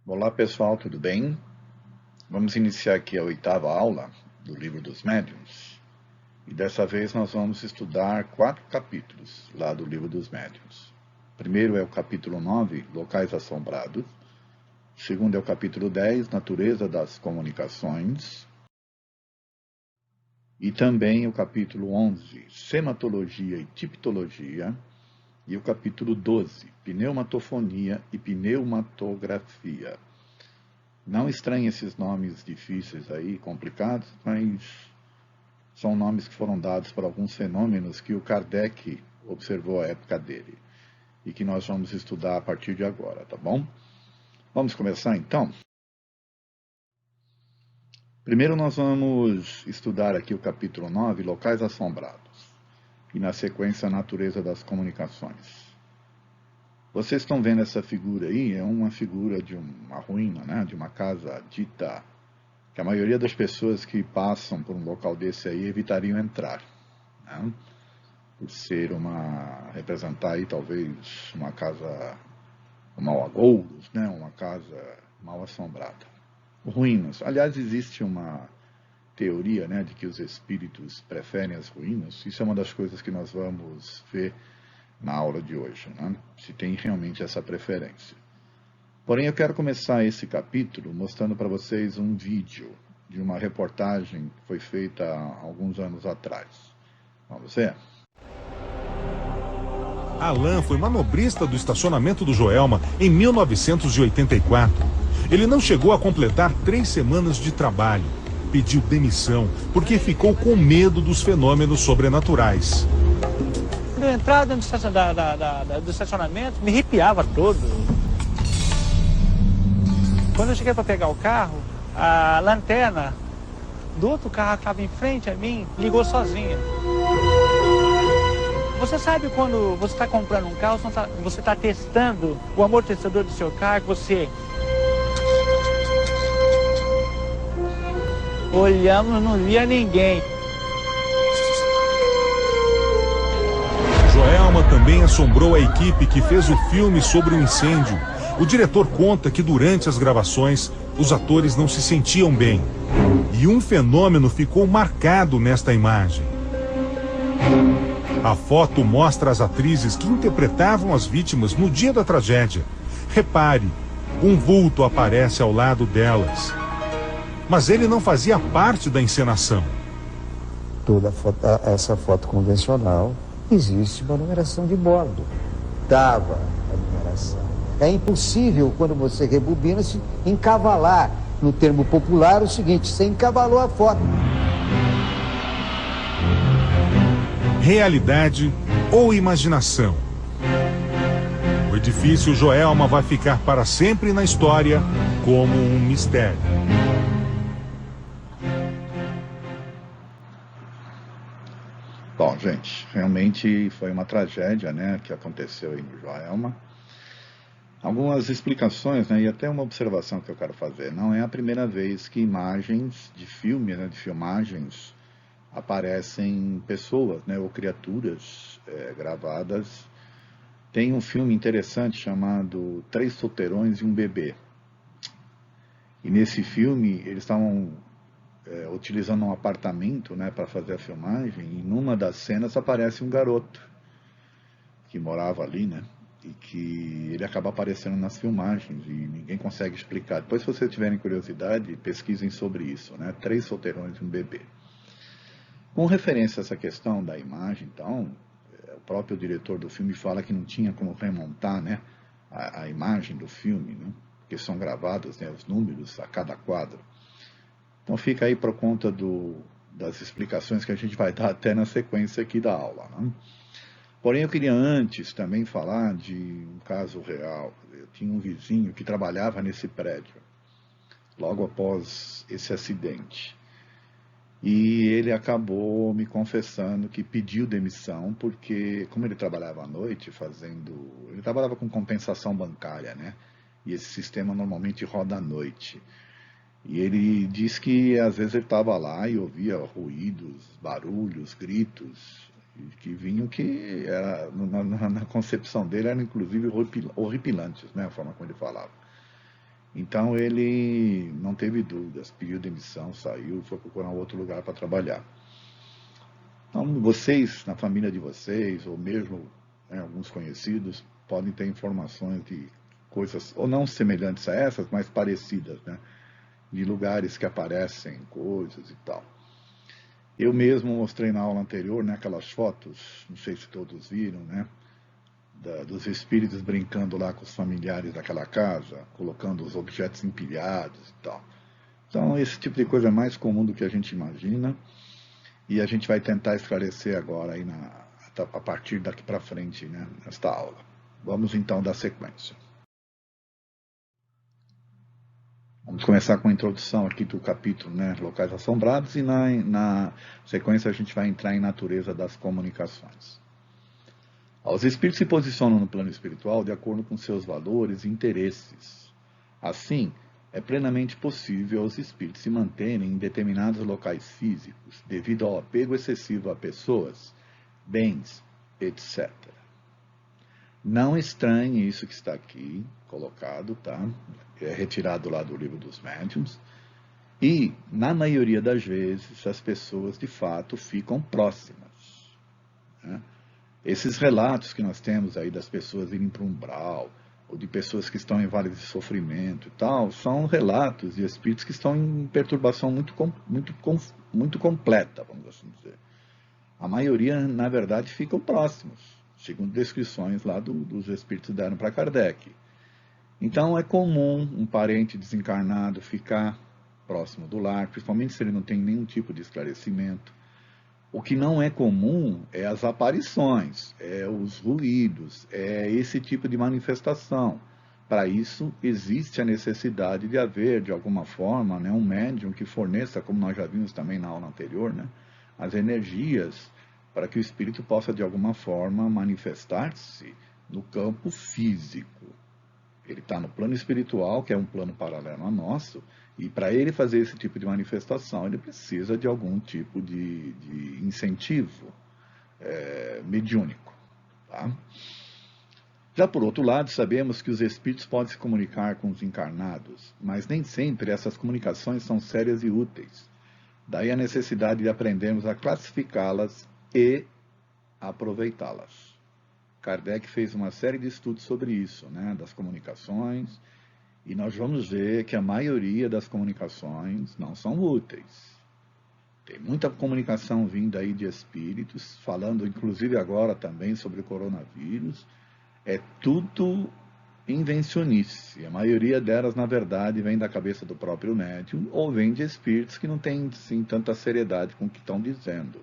Olá pessoal, tudo bem? Vamos iniciar aqui a oitava aula do Livro dos Médiuns. E dessa vez nós vamos estudar 4 capítulos lá do Livro dos Médiuns. O primeiro é o capítulo 9, Locais Assombrados. O segundo é o capítulo 10, Natureza das Comunicações. E também o capítulo 11, Sematologia e Tiptologia. E o capítulo 12, Pneumatofonia e Pneumatografia. Não estranhe esses nomes difíceis aí, complicados, mas são nomes que foram dados para alguns fenômenos que o Kardec observou à época dele e que nós vamos estudar a partir de agora, tá bom? Vamos começar então? Primeiro nós vamos estudar aqui o capítulo 9, Locais Assombrados, e na sequência a Natureza das Comunicações. Vocês estão vendo essa figura aí? É uma figura de uma ruína, né? De uma casa dita que a maioria das pessoas que passam por um local desse aí evitariam entrar, né? Por ser representar aí talvez uma casa com mau agouros, né? Uma casa mal assombrada. Ruínas. Aliás, existe uma teoria, né, de que os espíritos preferem as ruínas. Isso é uma das coisas que nós vamos ver na aula de hoje, né? Se tem realmente essa preferência. Porém, eu quero começar esse capítulo mostrando para vocês um vídeo de uma reportagem que foi feita há alguns anos atrás. Vamos ver? Alain foi manobrista do estacionamento do Joelma em 1984. Ele não chegou a completar 3 semanas de trabalho. Pediu demissão porque ficou com medo dos fenômenos sobrenaturais. Quando eu entrava dentro do estacionamento, me arrepiava todo. Quando eu cheguei para pegar o carro, a lanterna do outro carro que estava em frente a mim ligou sozinha. Você sabe quando você está comprando um carro, você está testando o amortecedor do seu carro, você... Olhamos, não via ninguém. Joelma também assombrou a equipe que fez o filme sobre o incêndio. O diretor conta que durante as gravações, os atores não se sentiam bem. E um fenômeno ficou marcado nesta imagem. A foto mostra as atrizes que interpretavam as vítimas no dia da tragédia. Repare, um vulto aparece ao lado delas. Mas ele não fazia parte da encenação. Essa foto convencional, existe uma numeração de bordo. Dava a numeração. É impossível, quando você rebobina, se encavalar. No termo popular, o seguinte, você encavalou a foto. Realidade ou imaginação? O edifício Joelma vai ficar para sempre na história como um mistério. Bom, gente, realmente foi uma tragédia, né, que aconteceu aí no Joelma. Algumas explicações, né, e até uma observação que eu quero fazer. Não é a primeira vez que imagens de filme, né, de filmagens, aparecem pessoas, né, ou criaturas gravadas. Tem um filme interessante chamado Três Solteirões e um Bebê. E nesse filme eles estavam utilizando um apartamento, né, para fazer a filmagem, e numa das cenas aparece um garoto que morava ali, né, e que ele acaba aparecendo nas filmagens e ninguém consegue explicar. Depois, se vocês tiverem curiosidade, pesquisem sobre isso, né? Três Solteirões e um Bebê. Com referência a essa questão da imagem, então, o próprio diretor do filme fala que não tinha como remontar, né, a imagem do filme, né, porque são gravados, né, os números a cada quadro. Então fica aí por conta das explicações que a gente vai dar até na sequência aqui da aula, né? Porém, eu queria antes também falar de um caso real. Eu tinha um vizinho que trabalhava nesse prédio, logo após esse acidente. E ele acabou me confessando que pediu demissão, porque, como ele trabalhava à noite, ele trabalhava com compensação bancária, né? E esse sistema normalmente roda à noite. E ele diz que às vezes ele estava lá e ouvia ruídos, barulhos, gritos, que vinham que era, na concepção dele eram inclusive horripilantes, né, a forma como ele falava. Então ele não teve dúvidas, pediu demissão, saiu, foi procurar um outro lugar para trabalhar. Então vocês, na família de vocês, ou mesmo alguns conhecidos, podem ter informações de coisas, ou não semelhantes a essas, mas parecidas, né? De lugares que aparecem coisas e tal. Eu mesmo mostrei na aula anterior, né, aquelas fotos, não sei se todos viram, né? Dos espíritos brincando lá com os familiares daquela casa, colocando os objetos empilhados e tal. Então, esse tipo de coisa é mais comum do que a gente imagina, e a gente vai tentar esclarecer agora, aí a partir daqui para frente, né, nesta aula. Vamos então dar sequência. Vamos começar com a introdução aqui do capítulo, né, Locais Assombrados, e na sequência a gente vai entrar em natureza das comunicações. Os espíritos se posicionam no plano espiritual de acordo com seus valores e interesses. Assim, é plenamente possível aos espíritos se manterem em determinados locais físicos devido ao apego excessivo a pessoas, bens, etc. Não estranhe isso que está aqui colocado, tá? É retirado lá do livro dos médiuns. E, na maioria das vezes, as pessoas de fato ficam próximas, né? Esses relatos que nós temos aí das pessoas irem para um umbral, ou de pessoas que estão em vales de sofrimento e tal, são relatos de espíritos que estão em perturbação muito completa, vamos assim dizer. A maioria, na verdade, ficam próximos, segundo descrições lá dos espíritos deram para Kardec. Então, é comum um parente desencarnado ficar próximo do lar, principalmente se ele não tem nenhum tipo de esclarecimento. O que não é comum é as aparições, é os ruídos, é esse tipo de manifestação. Para isso, existe a necessidade de haver, de alguma forma, né, um médium que forneça, como nós já vimos também na aula anterior, né, as energias para que o espírito possa, de alguma forma, manifestar-se no campo físico. Ele está no plano espiritual, que é um plano paralelo ao nosso, e para ele fazer esse tipo de manifestação, ele precisa de algum tipo de incentivo mediúnico. Tá? Já por outro lado, sabemos que os espíritos podem se comunicar com os encarnados, mas nem sempre essas comunicações são sérias e úteis. Daí a necessidade de aprendermos a classificá-las e aproveitá-las. Kardec fez uma série de estudos sobre isso, né, das comunicações, e nós vamos ver que a maioria das comunicações não são úteis. Tem muita comunicação vinda aí de espíritos, falando inclusive agora também sobre o coronavírus. É tudo invencionice. A maioria delas, na verdade, vem da cabeça do próprio médium ou vem de espíritos que não têm, sim, tanta seriedade com o que estão dizendo.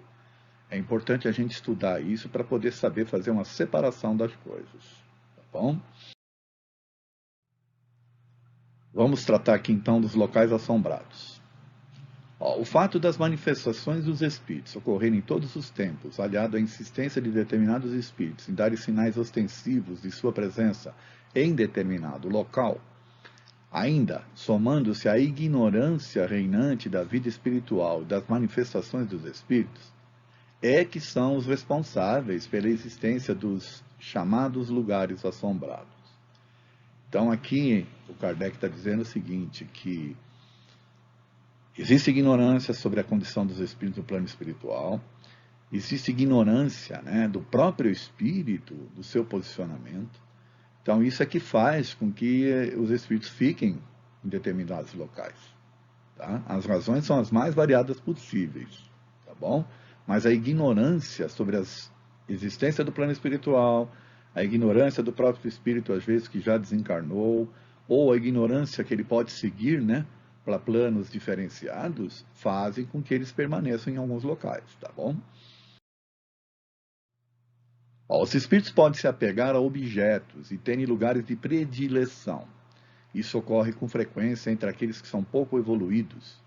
É importante a gente estudar isso para poder saber fazer uma separação das coisas. Tá bom? Vamos tratar aqui então dos locais assombrados. O fato das manifestações dos espíritos ocorrerem em todos os tempos, aliado à insistência de determinados espíritos em darem sinais ostensivos de sua presença em determinado local, ainda somando-se à ignorância reinante da vida espiritual e das manifestações dos espíritos, é que são os responsáveis pela existência dos chamados lugares assombrados. Então aqui o Kardec está dizendo o seguinte, que existe ignorância sobre a condição dos espíritos no plano espiritual, existe ignorância, né, do próprio espírito, do seu posicionamento. Então isso é que faz com que os espíritos fiquem em determinados locais. Tá? As razões são as mais variadas possíveis, tá bom? Mas a ignorância sobre a existência do plano espiritual, a ignorância do próprio espírito, às vezes, que já desencarnou, ou a ignorância que ele pode seguir, né, para planos diferenciados, fazem com que eles permaneçam em alguns locais, tá bom? Os espíritos podem se apegar a objetos e terem lugares de predileção. Isso ocorre com frequência entre aqueles que são pouco evoluídos,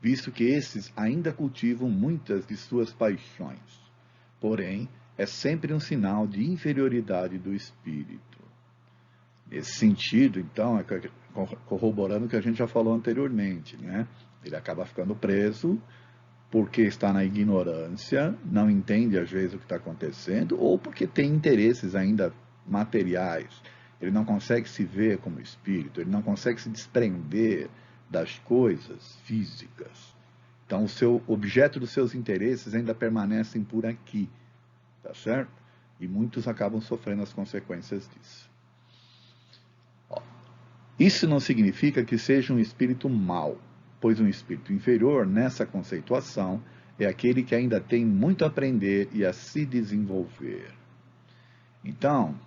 visto que esses ainda cultivam muitas de suas paixões. Porém, é sempre um sinal de inferioridade do espírito. Nesse sentido, então, corroborando o que a gente já falou anteriormente, né? Ele acaba ficando preso porque está na ignorância, não entende às vezes o que está acontecendo, ou porque tem interesses ainda materiais ele não consegue se ver como espírito, ele não consegue se desprender das coisas físicas. Então, o objeto dos seus interesses ainda permanecem por aqui, tá certo? E muitos acabam sofrendo as consequências disso. Isso não significa que seja um espírito mau, pois um espírito inferior, nessa conceituação, é aquele que ainda tem muito a aprender e a se desenvolver. Então,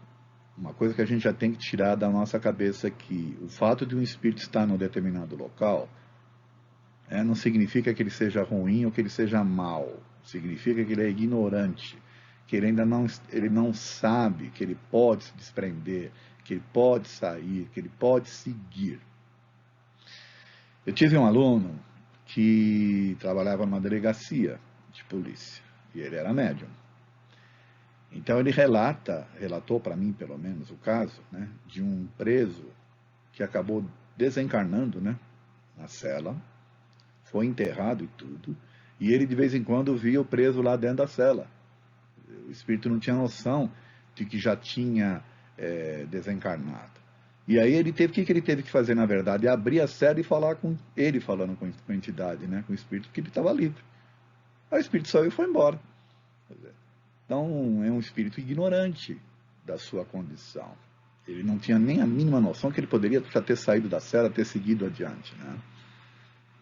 uma coisa que a gente já tem que tirar da nossa cabeça aqui, o fato de um espírito estar num determinado local, não significa que ele seja ruim ou que ele seja mau. Significa que ele é ignorante, que ele ainda não sabe que ele pode se desprender, que ele pode sair, que ele pode seguir. Eu tive um aluno que trabalhava numa delegacia de polícia, e ele era médium. Então ele relatou para mim, pelo menos, o caso, né, de um preso que acabou desencarnando, né, na cela, foi enterrado e tudo, e ele de vez em quando via o preso lá dentro da cela. O espírito não tinha noção de que já tinha desencarnado. E aí o que ele teve que fazer, na verdade? Abrir a cela e falar com ele, falando com a entidade, né, com o espírito, que ele estava livre. Aí o espírito saiu e foi embora. Então, é um espírito ignorante da sua condição. Ele não tinha nem a mínima noção que ele poderia já ter saído da cela, ter seguido adiante, né?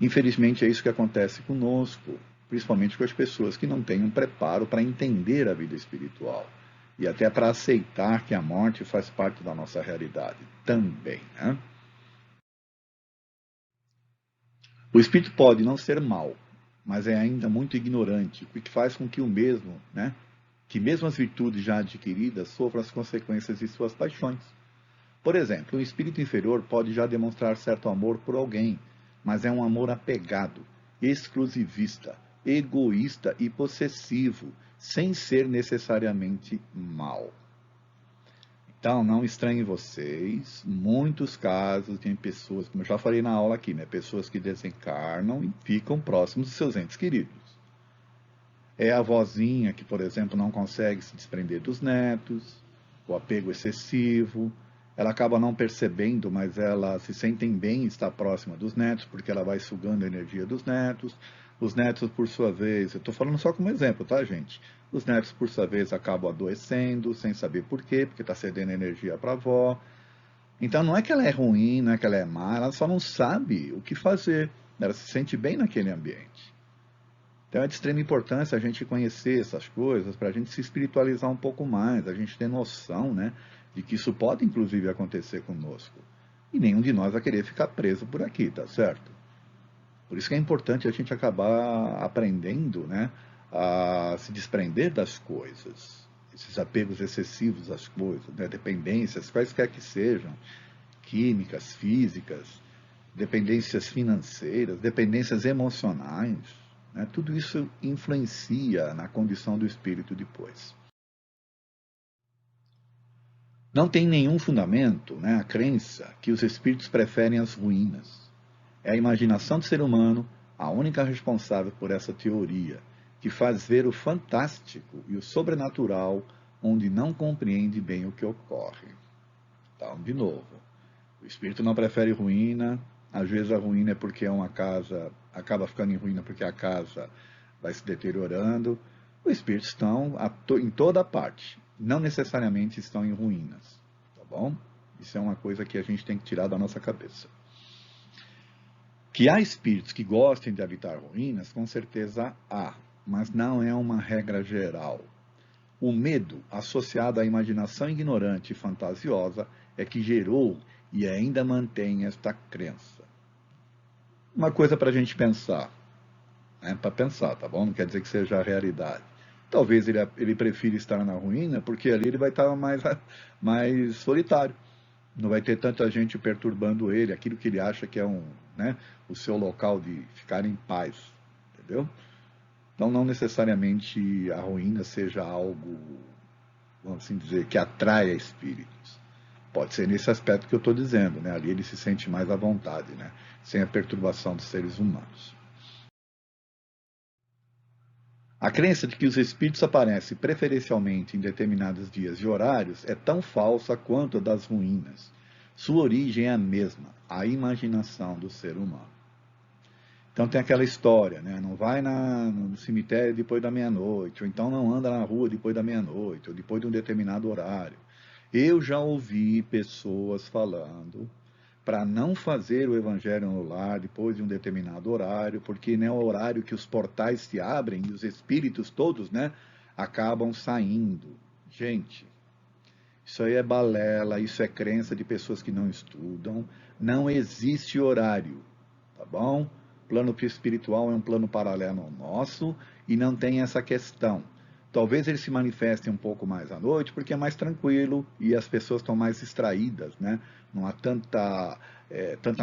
Infelizmente, é isso que acontece conosco, principalmente com as pessoas que não têm um preparo para entender a vida espiritual e até para aceitar que a morte faz parte da nossa realidade também, né? O espírito pode não ser mau, mas é ainda muito ignorante, o que faz com que que mesmo as virtudes já adquiridas sofram as consequências de suas paixões. Por exemplo, um espírito inferior pode já demonstrar certo amor por alguém, mas é um amor apegado, exclusivista, egoísta e possessivo, sem ser necessariamente mau. Então, não estranhem vocês, muitos casos tem pessoas, como eu já falei na aula aqui, né, pessoas que desencarnam e ficam próximos de seus entes queridos. É a avózinha que, por exemplo, não consegue se desprender dos netos, o apego excessivo, ela acaba não percebendo, mas ela se sente bem estar próxima dos netos, porque ela vai sugando a energia dos netos. Os netos, por sua vez, eu estou falando só como exemplo, tá, gente? Os netos, por sua vez, acabam adoecendo, sem saber por quê, porque está cedendo energia para a avó. Então, não é que ela é ruim, não é que ela é má, ela só não sabe o que fazer. Ela se sente bem naquele ambiente. Então, é de extrema importância a gente conhecer essas coisas, para a gente se espiritualizar um pouco mais, a gente ter noção, né, de que isso pode, inclusive, acontecer conosco. E nenhum de nós vai querer ficar preso por aqui, tá certo? Por isso que é importante a gente acabar aprendendo, né, a se desprender das coisas, esses apegos excessivos às coisas, né, dependências, quaisquer que sejam, químicas, físicas, dependências financeiras, dependências emocionais, né, tudo isso influencia na condição do espírito depois. Não tem nenhum fundamento, né, a crença que os espíritos preferem as ruínas. É a imaginação do ser humano a única responsável por essa teoria, que faz ver o fantástico e o sobrenatural onde não compreende bem o que ocorre. Então, de novo, o espírito não prefere ruína, às vezes a ruína é porque uma casa acaba ficando em ruína porque a casa vai se deteriorando. Os espíritos estão em toda parte, não necessariamente estão em ruínas, tá bom? Isso é uma coisa que a gente tem que tirar da nossa cabeça. Que há espíritos que gostem de habitar ruínas, com certeza há, mas não é uma regra geral. O medo, associado à imaginação ignorante e fantasiosa, é que gerou e ainda mantém esta crença. Uma coisa para a gente pensar, né? Para pensar, tá bom? Não quer dizer que seja a realidade. Talvez ele prefira estar na ruína, porque ali ele vai estar mais solitário. Não vai ter tanta gente perturbando ele, aquilo que ele acha que é o seu local de ficar em paz, entendeu? Então, não necessariamente a ruína seja algo, vamos assim dizer, que atraia espíritos. Pode ser nesse aspecto que eu estou dizendo, né? Ali ele se sente mais à vontade, né? Sem a perturbação dos seres humanos. A crença de que os espíritos aparecem preferencialmente em determinados dias e horários é tão falsa quanto a das ruínas. Sua origem é a mesma, a imaginação do ser humano. Então tem aquela história, né? Não vai no cemitério depois da meia-noite, ou então não anda na rua depois da meia-noite, ou depois de um determinado horário. Eu já ouvi pessoas falando para não fazer o evangelho no lar depois de um determinado horário, porque é o horário que os portais se abrem e os espíritos todos, né, acabam saindo. Gente, isso aí é balela, isso é crença de pessoas que não estudam. Não existe horário, tá bom? O plano espiritual é um plano paralelo ao nosso e não tem essa questão. Talvez ele se manifeste um pouco mais à noite, porque é mais tranquilo e as pessoas estão mais distraídas, né? Não há tanta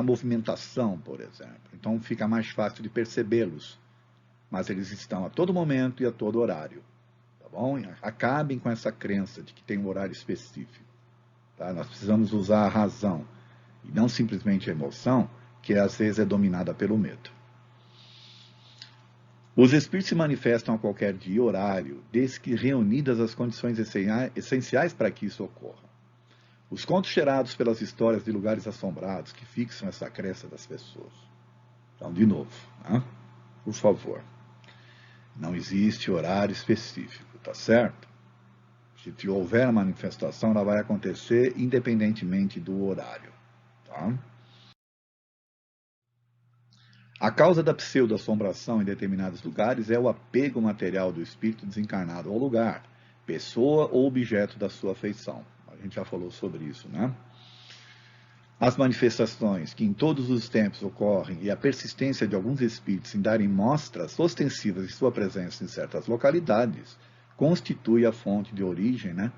movimentação, por exemplo. Então fica mais fácil de percebê-los. Mas eles estão a todo momento e a todo horário. Tá bom? Acabem com essa crença de que tem um horário específico. Tá? Nós precisamos usar a razão e não simplesmente a emoção, que às vezes é dominada pelo medo. Os espíritos se manifestam a qualquer dia e horário, desde que reunidas as condições essenciais para que isso ocorra. Os contos gerados pelas histórias de lugares assombrados que fixam essa crença das pessoas. Então, de novo, né? Por favor, não existe horário específico, tá certo? Se houver manifestação, ela vai acontecer independentemente do horário, tá? A causa da pseudo-assombração em determinados lugares é o apego material do espírito desencarnado ao lugar, pessoa ou objeto da sua afeição. A gente já falou sobre isso, né? As manifestações que em todos os tempos ocorrem e a persistência de alguns espíritos em darem mostras ostensivas de sua presença em certas localidades constitui a fonte de origem, né,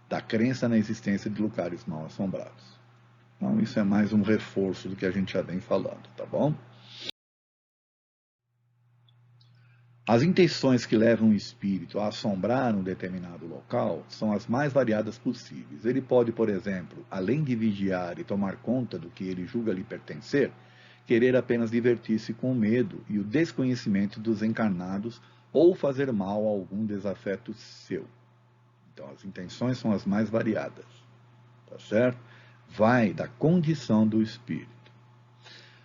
da crença na existência de lugares mal assombrados. Então, isso é mais um reforço do que a gente já vem falando, tá bom? As intenções que levam o espírito a assombrar um determinado local são as mais variadas possíveis. Ele pode, por exemplo, além de vigiar e tomar conta do que ele julga lhe pertencer, querer apenas divertir-se com o medo e o desconhecimento dos encarnados ou fazer mal a algum desafeto seu. Então, as intenções são as mais variadas, tá certo? Vai da condição do espírito.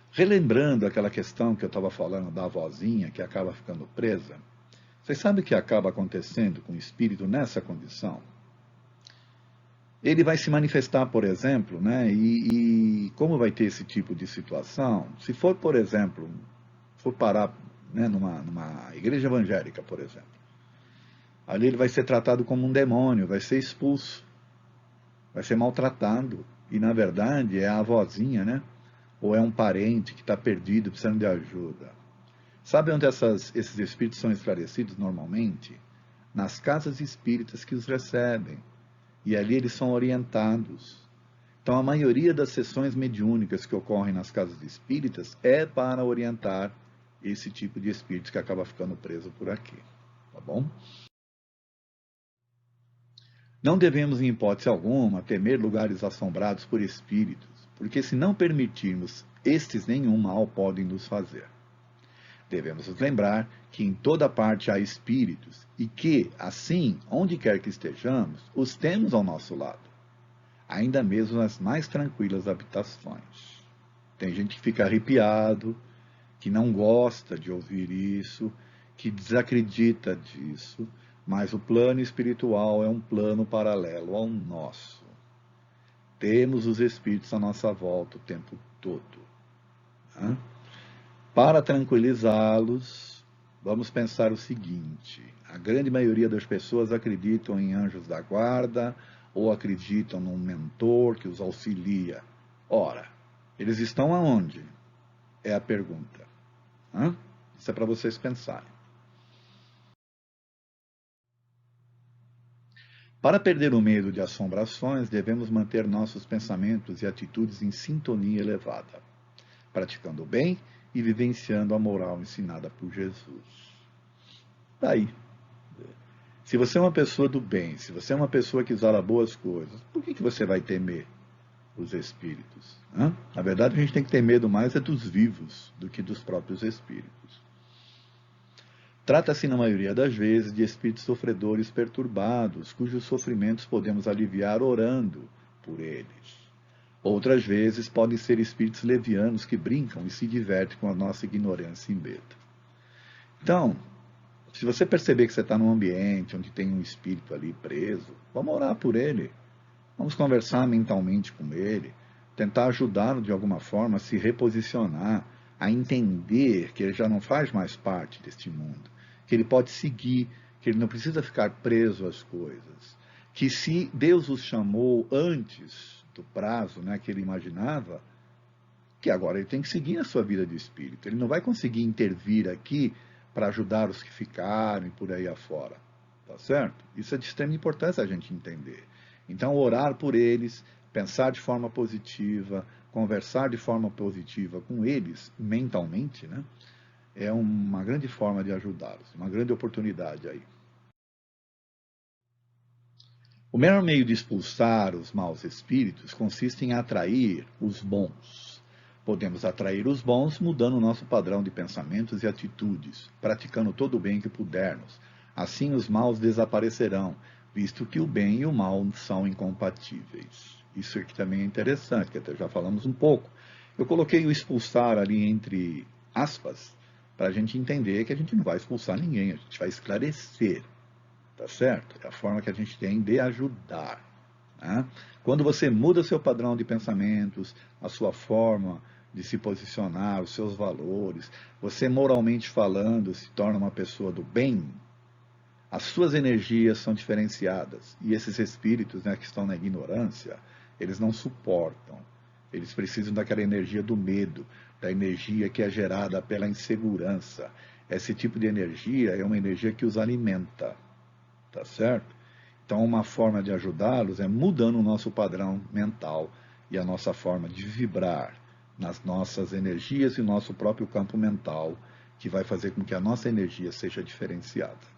Relembrando aquela questão que eu estava falando da avózinha que acaba ficando presa, vocês sabem o que acaba acontecendo com o espírito nessa condição? Ele vai se manifestar, por exemplo, né? E como vai ter esse tipo de situação? Se for, por exemplo, for parar, né, numa igreja evangélica, por exemplo, ali ele vai ser tratado como um demônio, vai ser expulso, vai ser maltratado. E, na verdade, é a avózinha, né? Ou é um parente que está perdido, precisando de ajuda. Sabe onde esses espíritos são esclarecidos normalmente? Nas casas espíritas que os recebem. E ali eles são orientados. Então, a maioria das sessões mediúnicas que ocorrem nas casas espíritas é para orientar esse tipo de espírito que acaba ficando preso por aqui. Tá bom? Não devemos, em hipótese alguma, temer lugares assombrados por espíritos, porque se não permitirmos, estes nenhum mal podem nos fazer. Devemos nos lembrar que em toda parte há espíritos e que, assim, onde quer que estejamos, os temos ao nosso lado, ainda mesmo nas mais tranquilas habitações. Tem gente que fica arrepiado, que não gosta de ouvir isso, que desacredita disso, mas o plano espiritual é um plano paralelo ao nosso. Temos os espíritos à nossa volta o tempo todo. Né? Para tranquilizá-los, vamos pensar o seguinte: a grande maioria das pessoas acreditam em anjos da guarda ou acreditam num mentor que os auxilia. Ora, eles estão aonde? É a pergunta. Isso é para vocês pensarem. Para perder o medo de assombrações, devemos manter nossos pensamentos e atitudes em sintonia elevada, praticando o bem e vivenciando a moral ensinada por Jesus. Daí, se você é uma pessoa do bem, se você é uma pessoa que exala boas coisas, por que você vai temer os espíritos? Na verdade, a gente tem que ter medo mais dos vivos do que dos próprios espíritos. Trata-se, na maioria das vezes, de espíritos sofredores perturbados, cujos sofrimentos podemos aliviar orando por eles. Outras vezes podem ser espíritos levianos que brincam e se divertem com a nossa ignorância e medo. Então, se você perceber que você está num ambiente onde tem um espírito ali preso, vamos orar por ele. Vamos conversar mentalmente com ele, tentar ajudá-lo de alguma forma a se reposicionar, a entender que ele já não faz mais parte deste mundo, que ele pode seguir, que ele não precisa ficar preso às coisas, que se Deus os chamou antes do prazo, né, que ele imaginava, que agora ele tem que seguir a sua vida de espírito. Ele não vai conseguir intervir aqui para ajudar os que ficaram e por aí afora. Tá certo? Isso é de extrema importância a gente entender. Então, orar por eles, pensar de forma positiva, conversar de forma positiva com eles, mentalmente, né, é uma grande forma de ajudá-los, uma grande oportunidade aí. O melhor meio de expulsar os maus espíritos consiste em atrair os bons. Podemos atrair os bons mudando o nosso padrão de pensamentos e atitudes, praticando todo o bem que pudermos. Assim os maus desaparecerão, visto que o bem e o mal são incompatíveis. Isso aqui também é interessante, que até já falamos um pouco. Eu coloquei o expulsar ali entre aspas, para a gente entender que a gente não vai expulsar ninguém, a gente vai esclarecer. Tá certo? É a forma que a gente tem de ajudar. Né? Quando você muda o seu padrão de pensamentos, a sua forma de se posicionar, os seus valores, você moralmente falando se torna uma pessoa do bem, as suas energias são diferenciadas. E esses espíritos, né, que estão na ignorância, eles não suportam. Eles precisam daquela energia do medo, da energia que é gerada pela insegurança. Esse tipo de energia é uma energia que os alimenta. Tá certo? Então, uma forma de ajudá-los é mudando o nosso padrão mental e a nossa forma de vibrar nas nossas energias e nosso próprio campo mental, que vai fazer com que a nossa energia seja diferenciada.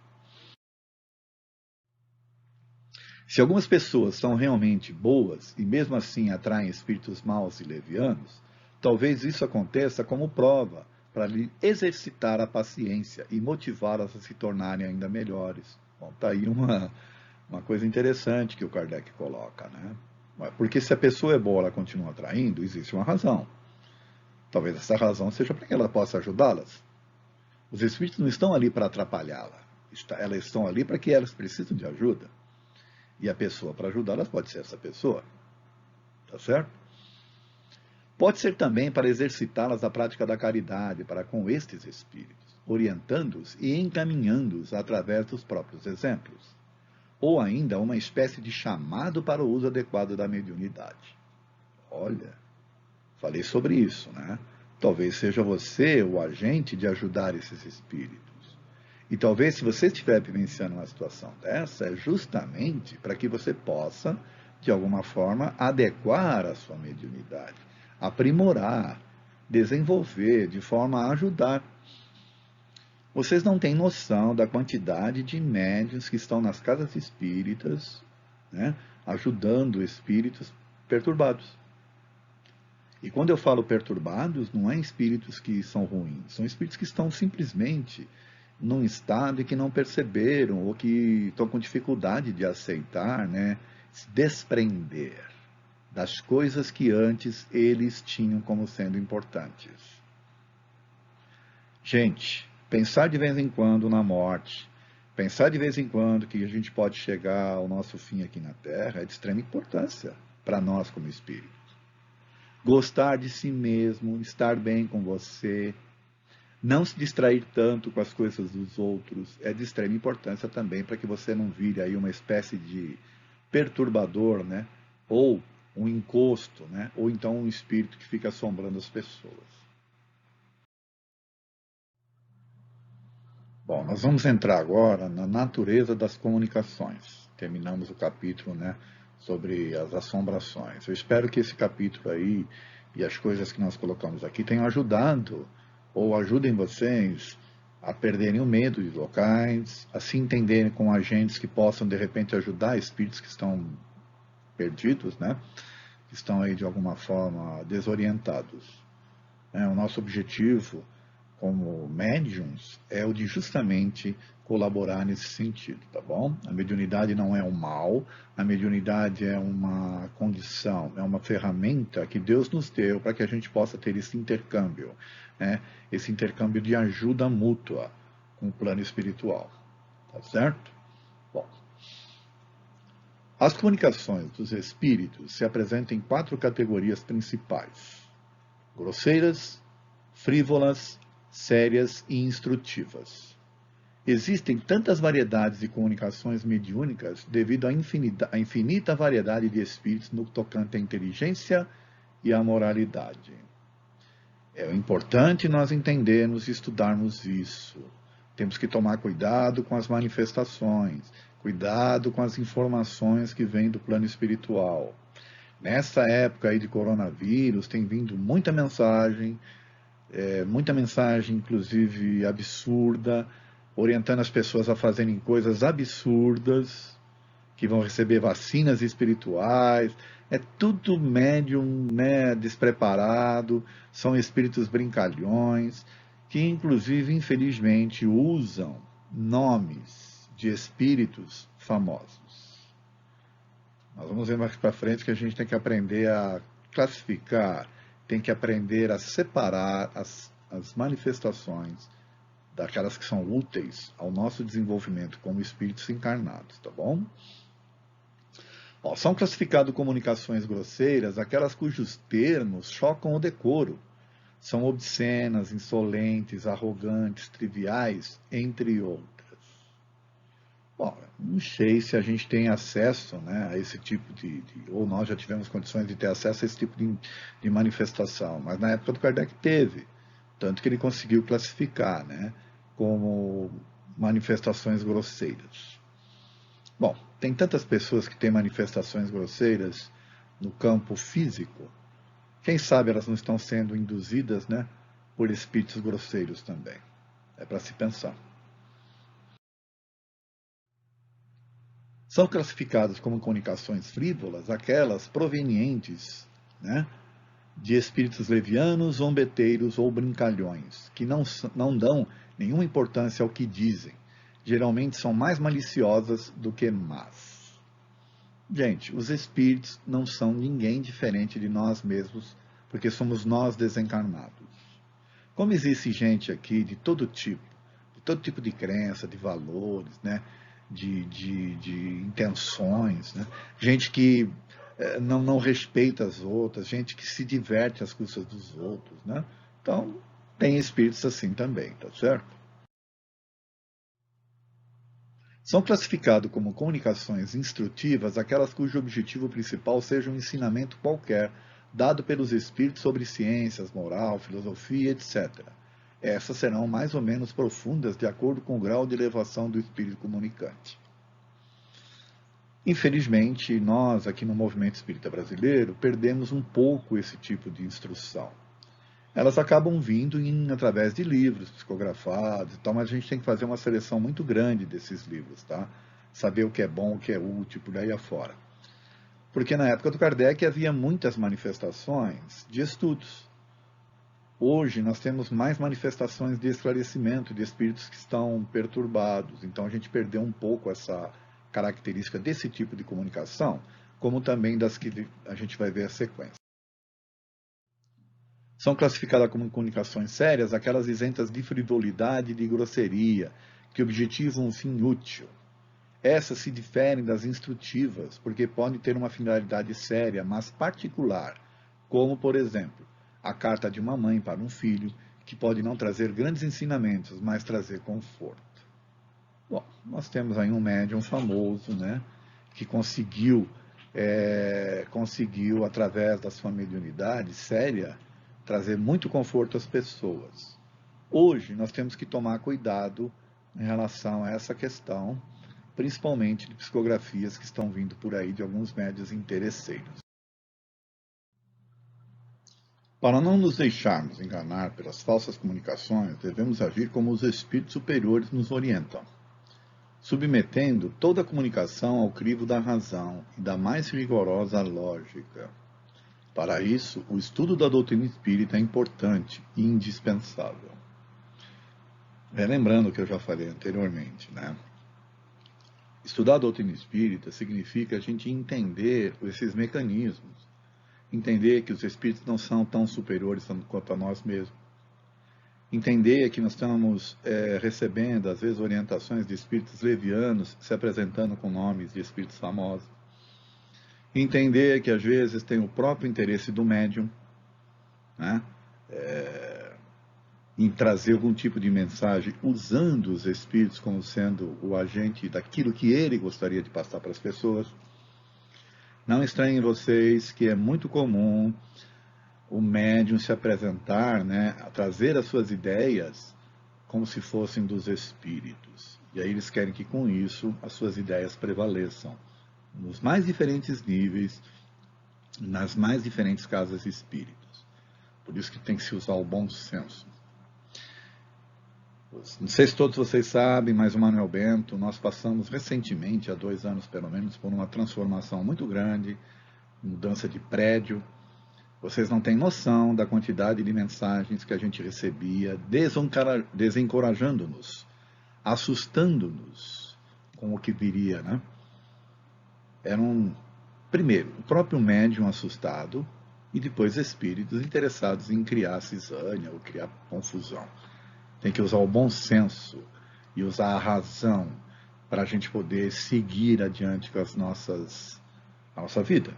Se algumas pessoas são realmente boas e mesmo assim atraem espíritos maus e levianos, talvez isso aconteça como prova para lhe exercitar a paciência e motivá-las a se tornarem ainda melhores. Bom, tá aí uma coisa interessante que o Kardec coloca, né? Porque se a pessoa é boa, ela continua atraindo, existe uma razão. Talvez essa razão seja para que ela possa ajudá-las. Os espíritos não estão ali para atrapalhá-la. Elas estão ali para que elas precisam de ajuda. E a pessoa para ajudá-las pode ser essa pessoa. Tá certo? Pode ser também para exercitá-las a prática da caridade para com estes espíritos, orientando-os e encaminhando-os através dos próprios exemplos. Ou ainda uma espécie de chamado para o uso adequado da mediunidade. Olha, falei sobre isso, né? Talvez seja você o agente de ajudar esses espíritos. E talvez, se você estiver vivenciando uma situação dessa, é justamente para que você possa, de alguma forma, adequar a sua mediunidade, aprimorar, desenvolver, de forma a ajudar. Vocês não têm noção da quantidade de médiuns que estão nas casas espíritas, né, ajudando espíritos perturbados. E quando eu falo perturbados, não é espíritos que são ruins, são espíritos que estão simplesmente num estado e que não perceberam, ou que estão com dificuldade de aceitar, né, se desprender das coisas que antes eles tinham como sendo importantes. Gente, pensar de vez em quando na morte, pensar de vez em quando que a gente pode chegar ao nosso fim aqui na Terra é de extrema importância para nós como espíritos. Gostar de si mesmo, estar bem com você, não se distrair tanto com as coisas dos outros é de extrema importância também para que você não vire aí uma espécie de perturbador, né? Ou um encosto, né? Ou então um espírito que fica assombrando as pessoas. Bom, nós vamos entrar agora na natureza das comunicações. Terminamos o capítulo, né, sobre as assombrações. Eu espero que esse capítulo aí e as coisas que nós colocamos aqui tenham ajudado ou ajudem vocês a perderem o medo de locais, a se entenderem com agentes que possam, de repente, ajudar espíritos que estão perdidos, né? Que estão aí, de alguma forma, desorientados. O nosso objetivo como médiums é o de justamente colaborar nesse sentido, tá bom? A mediunidade não é um mal, a mediunidade é uma condição, é uma ferramenta que Deus nos deu para que a gente possa ter esse intercâmbio, né? Esse intercâmbio de ajuda mútua com o plano espiritual, tá certo? Bom, as comunicações dos espíritos se apresentam em 4 categorias principais: grosseiras, frívolas, sérias e instrutivas. Existem tantas variedades de comunicações mediúnicas devido à infinita variedade de espíritos no tocante à inteligência e à moralidade. É importante nós entendermos e estudarmos isso. Temos que tomar cuidado com as manifestações, cuidado com as informações que vêm do plano espiritual. Nessa época aí de coronavírus, tem vindo muita mensagem inclusive absurda, orientando as pessoas a fazerem coisas absurdas, que vão receber vacinas espirituais. É tudo médium, né, despreparado, são espíritos brincalhões, que inclusive, infelizmente, usam nomes de espíritos famosos. Nós vamos ver mais para frente que a gente tem que aprender a classificar, tem que aprender a separar as manifestações daquelas que são úteis ao nosso desenvolvimento como espíritos encarnados, tá bom? Ó, são classificadas comunicações grosseiras aquelas cujos termos chocam o decoro. São obscenas, insolentes, arrogantes, triviais, entre outras. Bom, não sei se a gente tem acesso, né, a esse tipo ou nós já tivemos condições de ter acesso a esse tipo de manifestação, mas na época do Kardec teve, tanto que ele conseguiu classificar, né, como manifestações grosseiras. Bom, tem tantas pessoas que têm manifestações grosseiras no campo físico, quem sabe elas não estão sendo induzidas, né, por espíritos grosseiros também. É para se pensar. São classificadas como comunicações frívolas aquelas provenientes, né, de espíritos levianos, zombeteiros ou brincalhões, que não dão nenhuma importância ao que dizem. Geralmente são mais maliciosas do que más. Gente, os espíritos não são ninguém diferente de nós mesmos, porque somos nós desencarnados. Como existe gente aqui de todo tipo de crença, de valores, né, de intenções, né, gente que não respeita as outras, gente que se diverte às custas dos outros, né? Então, tem espíritos assim também, tá certo? São classificados como comunicações instrutivas aquelas cujo objetivo principal seja um ensinamento qualquer, dado pelos espíritos sobre ciências, moral, filosofia, etc. Essas serão mais ou menos profundas de acordo com o grau de elevação do espírito comunicante. Infelizmente, nós aqui no movimento espírita brasileiro perdemos um pouco esse tipo de instrução. Elas acabam vindo através de livros psicografados e tal, mas a gente tem que fazer uma seleção muito grande desses livros, tá? Saber o que é bom, o que é útil, por aí afora. Porque na época do Kardec havia muitas manifestações de estudos. Hoje nós temos mais manifestações de esclarecimento, de espíritos que estão perturbados. Então a gente perdeu um pouco essa característica desse tipo de comunicação, como também das que a gente vai ver a sequência. São classificadas como comunicações sérias aquelas isentas de frivolidade e de grosseria, que objetivam um fim útil. Essas se diferem das instrutivas, porque podem ter uma finalidade séria, mas particular, como, por exemplo, a carta de uma mãe para um filho, que pode não trazer grandes ensinamentos, mas trazer conforto. Bom, nós temos aí um médium famoso, né, que conseguiu, através da sua mediunidade séria, trazer muito conforto às pessoas. Hoje, nós temos que tomar cuidado em relação a essa questão, principalmente de psicografias que estão vindo por aí de alguns médiuns interesseiros. Para não nos deixarmos enganar pelas falsas comunicações, devemos agir como os espíritos superiores nos orientam, submetendo toda a comunicação ao crivo da razão e da mais rigorosa lógica. Para isso, o estudo da doutrina espírita é importante e indispensável. Lembrando o que eu já falei anteriormente, né? Estudar a doutrina espírita significa a gente entender esses mecanismos, entender que os espíritos não são tão superiores quanto a nós mesmos, entender que nós estamos recebendo, às vezes, orientações de espíritos levianos se apresentando com nomes de espíritos famosos, entender que, às vezes, tem o próprio interesse do médium, né? Em trazer algum tipo de mensagem, usando os espíritos como sendo o agente daquilo que ele gostaria de passar para as pessoas. Não estranhem vocês que é muito comum o médium se apresentar, né, a trazer as suas ideias como se fossem dos espíritos. E aí eles querem que com isso as suas ideias prevaleçam nos mais diferentes níveis, nas mais diferentes casas espíritas. Por isso que tem que se usar o bom senso. Não sei se todos vocês sabem, mas o Manuel Bento, nós passamos recentemente, há 2 anos pelo menos, por uma transformação muito grande, mudança de prédio. Vocês não têm noção da quantidade de mensagens que a gente recebia, desencorajando-nos, assustando-nos com o que viria, né? Primeiro, o próprio médium assustado, e depois espíritos interessados em criar cisânia ou criar confusão. Tem que usar o bom senso e usar a razão para a gente poder seguir adiante com a nossa vida,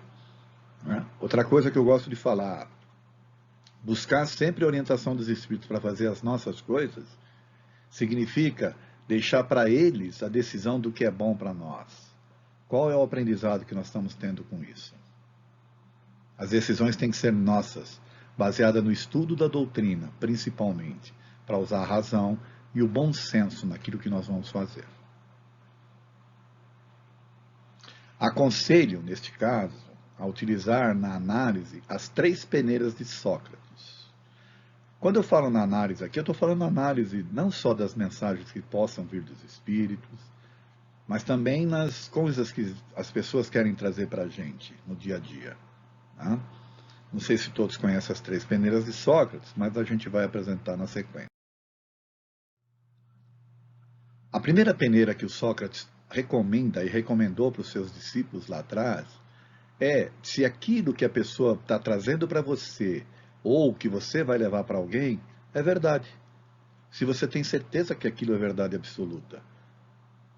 né? Outra coisa que eu gosto de falar, buscar sempre a orientação dos espíritos para fazer as nossas coisas, significa deixar para eles a decisão do que é bom para nós. Qual é o aprendizado que nós estamos tendo com isso? As decisões têm que ser nossas, baseadas no estudo da doutrina, principalmente, para usar a razão e o bom senso naquilo que nós vamos fazer. Aconselho, neste caso, a utilizar na análise as 3 peneiras de Sócrates. Quando eu falo na análise aqui, eu estou falando na análise não só das mensagens que possam vir dos espíritos, mas também nas coisas que as pessoas querem trazer para a gente no dia a dia, tá? Não sei se todos conhecem as 3 peneiras de Sócrates, mas a gente vai apresentar na sequência. A primeira peneira que o Sócrates recomenda e recomendou para os seus discípulos lá atrás é se aquilo que a pessoa está trazendo para você ou que você vai levar para alguém é verdade. Se você tem certeza que aquilo é verdade absoluta.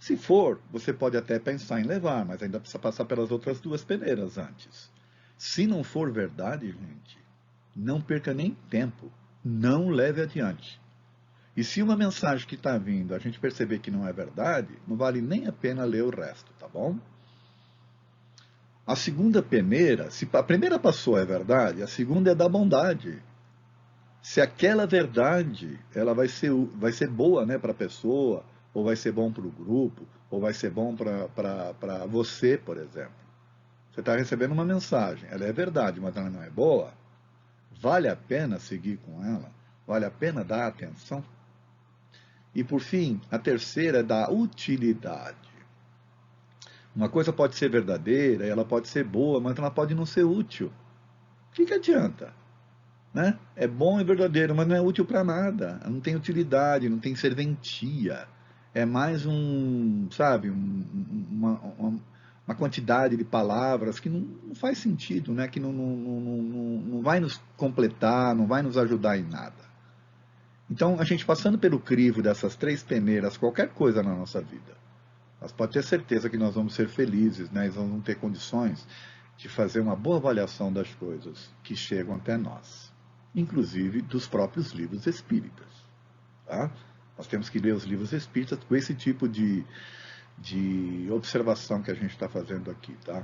Se for, você pode até pensar em levar, mas ainda precisa passar pelas outras 2 peneiras antes. Se não for verdade, gente, não perca nem tempo, não leve adiante. E se uma mensagem que está vindo a gente perceber que não é verdade, não vale nem a pena ler o resto, tá bom? A segunda peneira, se a primeira passou é verdade, a segunda é da bondade. Se aquela verdade ela vai ser boa, né, para a pessoa, ou vai ser bom para o grupo, ou vai ser bom para você, por exemplo. Você está recebendo uma mensagem, ela é verdade, mas ela não é boa, vale a pena seguir com ela? Vale a pena dar atenção? E, por fim, a terceira é da utilidade. Uma coisa pode ser verdadeira, ela pode ser boa, mas ela pode não ser útil. O que adianta? Né? É bom e verdadeiro, mas não é útil para nada. Não tem utilidade, não tem serventia. É mais uma quantidade de palavras que não faz sentido, né? Que não vai nos completar, não vai nos ajudar em nada. Então, a gente passando pelo crivo dessas 3 peneiras, qualquer coisa na nossa vida, nós podemos ter certeza que nós vamos ser felizes, né? Nós vamos ter condições de fazer uma boa avaliação das coisas que chegam até nós, inclusive dos próprios livros espíritas, tá? Nós temos que ler os livros espíritas com esse tipo de observação que a gente está fazendo aqui, tá?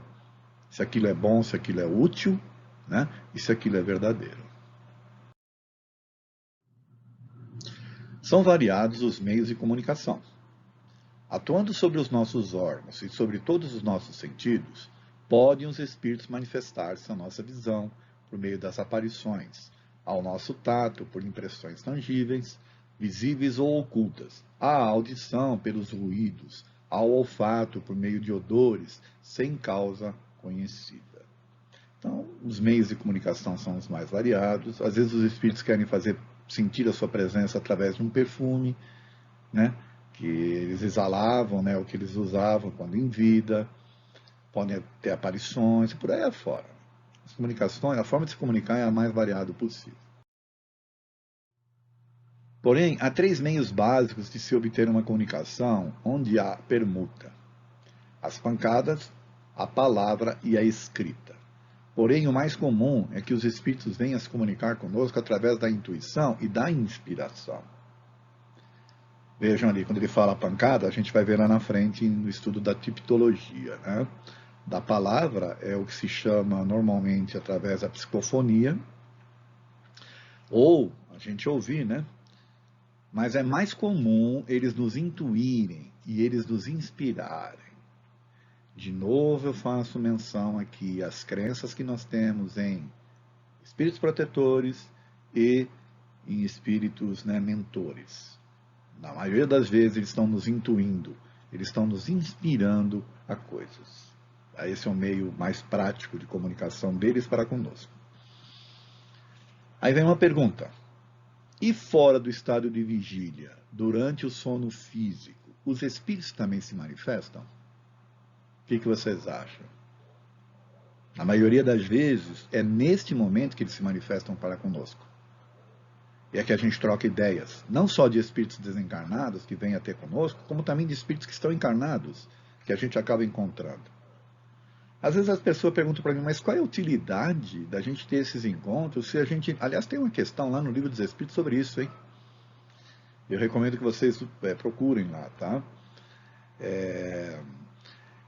Se aquilo é bom, se aquilo é útil, né? E se aquilo é verdadeiro. São variados os meios de comunicação. Atuando sobre os nossos órgãos e sobre todos os nossos sentidos, podem os espíritos manifestar-se à nossa visão por meio das aparições, ao nosso tato por impressões tangíveis, visíveis ou ocultas, à audição pelos ruídos, ao olfato por meio de odores, sem causa conhecida. Então, os meios de comunicação são os mais variados. Às vezes os espíritos querem fazer sentir a sua presença através de um perfume, né? Que eles exalavam, né? O que eles usavam quando em vida, podem ter aparições e por aí afora. As comunicações, a forma de se comunicar é a mais variada possível. Porém, há 3 meios básicos de se obter uma comunicação onde há permuta: as pancadas, a palavra e a escrita. Porém, o mais comum é que os espíritos venham se comunicar conosco através da intuição e da inspiração. Vejam ali, quando ele fala pancada, a gente vai ver lá na frente no estudo da tipologia, né? Da palavra é o que se chama normalmente através da psicofonia, ou a gente ouvir, né? Mas é mais comum eles nos intuírem e eles nos inspirarem. De novo eu faço menção aqui às crenças que nós temos em espíritos protetores e em espíritos, né, mentores. Na maioria das vezes eles estão nos intuindo, eles estão nos inspirando a coisas. Esse é o meio mais prático de comunicação deles para conosco. Aí vem uma pergunta. E fora do estado de vigília, durante o sono físico, os espíritos também se manifestam? O que vocês acham? Na maioria das vezes, é neste momento que eles se manifestam para conosco. E é que a gente troca ideias, não só de espíritos desencarnados que vêm até conosco, como também de espíritos que estão encarnados, que a gente acaba encontrando. Às vezes as pessoas perguntam para mim, mas qual é a utilidade da gente ter esses encontros se a gente... Aliás, tem uma questão lá no Livro dos Espíritos sobre isso, hein? Eu recomendo que vocês procurem lá, tá? É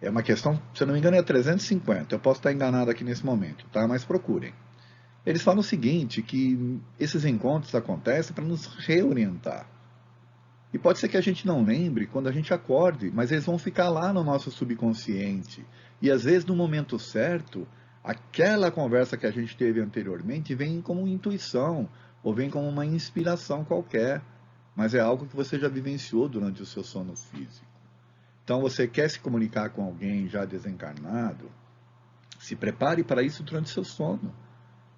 uma questão, se eu não me engano, é 350. Eu posso estar enganado aqui nesse momento, tá? Mas procurem. Eles falam o seguinte, que esses encontros acontecem para nos reorientar. E pode ser que a gente não lembre quando a gente acorde, mas eles vão ficar lá no nosso subconsciente. E às vezes, no momento certo, aquela conversa que a gente teve anteriormente vem como intuição, ou vem como uma inspiração qualquer. Mas é algo que você já vivenciou durante o seu sono físico. Então, você quer se comunicar com alguém já desencarnado, se prepare para isso durante o seu sono.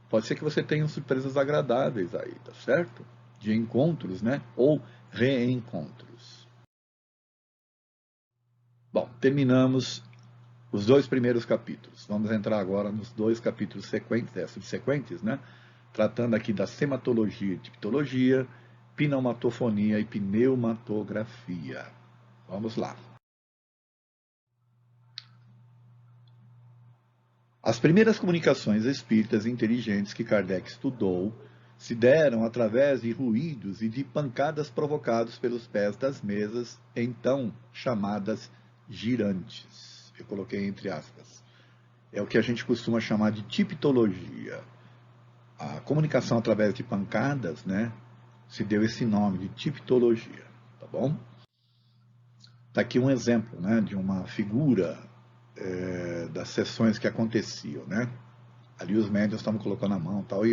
Pode ser que você tenha surpresas agradáveis aí, tá certo? De encontros, né? Ou reencontros. Bom, terminamos os 2 primeiros capítulos. Vamos entrar agora nos 2 capítulos subsequentes, né? Tratando aqui da sematologia e tipologia, pneumatofonia e pneumatografia. Vamos lá. As primeiras comunicações espíritas inteligentes que Kardec estudou se deram através de ruídos e de pancadas provocados pelos pés das mesas, então chamadas girantes. Eu coloquei entre aspas. É o que a gente costuma chamar de tipologia. A comunicação através de pancadas, né, se deu esse nome de tipologia, tá bom? Está aqui um exemplo, né, de uma figura das sessões que aconteciam, né? Ali os médiuns estavam colocando a mão tal, e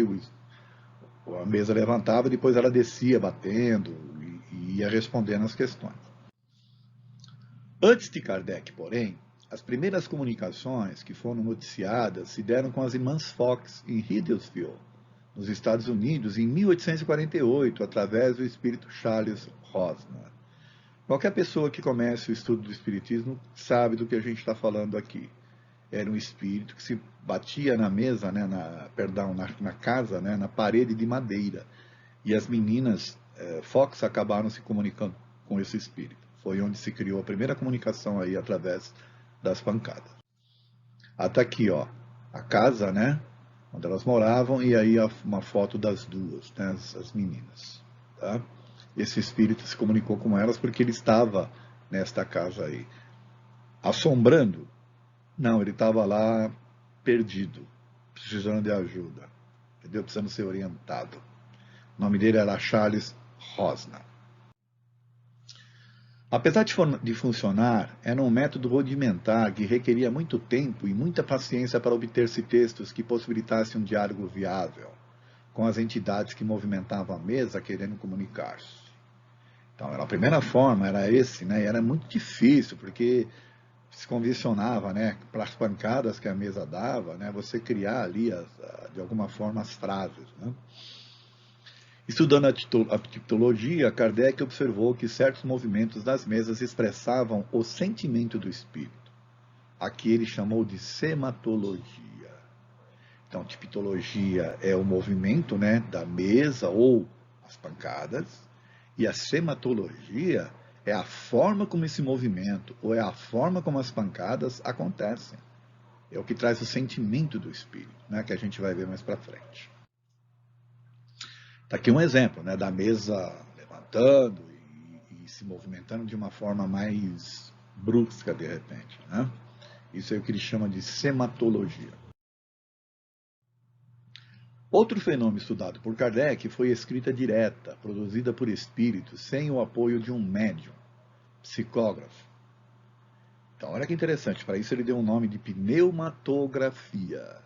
a mesa levantava, depois ela descia batendo e ia respondendo as questões. Antes de Kardec, porém, as primeiras comunicações que foram noticiadas se deram com as irmãs Fox em Huddersfield, nos Estados Unidos, em 1848, através do espírito Charles Rosner. Qualquer pessoa que comece o estudo do espiritismo sabe do que a gente está falando aqui. Era um espírito que se batia na mesa, né, na casa, né, na parede de madeira. E as meninas Fox acabaram se comunicando com esse espírito. Foi onde se criou a primeira comunicação aí através das pancadas. Até aqui, ó, a casa, né, onde elas moravam, e aí uma foto das duas, né, as meninas, tá? Esse espírito se comunicou com elas porque ele estava nesta casa aí. Assombrando? Não, ele estava lá perdido, precisando de ajuda, entendeu? Precisando ser orientado. O nome dele era Charles Rosner. Apesar de funcionar, era um método rudimentar que requeria muito tempo e muita paciência para obter-se textos que possibilitassem um diálogo viável com as entidades que movimentavam a mesa querendo comunicar-se. Então, a primeira forma era esse, né? E era muito difícil, porque se convencionava, né, para as pancadas que a mesa dava, né, você criar ali, de alguma forma, as frases, né? Estudando a tipologia, Kardec observou que certos movimentos das mesas expressavam o sentimento do espírito. Aqui ele chamou de sematologia. Então, tipologia é o movimento, né, da mesa ou as pancadas, e a sematologia é a forma como esse movimento ou é a forma como as pancadas acontecem. É o que traz o sentimento do espírito, né, que a gente vai ver mais para frente. Está aqui um exemplo, né, da mesa levantando e se movimentando de uma forma mais brusca, de repente, né? Isso é o que ele chama de sematologia. Outro fenômeno estudado por Kardec foi a escrita direta, produzida por espíritos, sem o apoio de um médium, psicógrafo. Então, olha que interessante, para isso ele deu um nome de pneumatografia.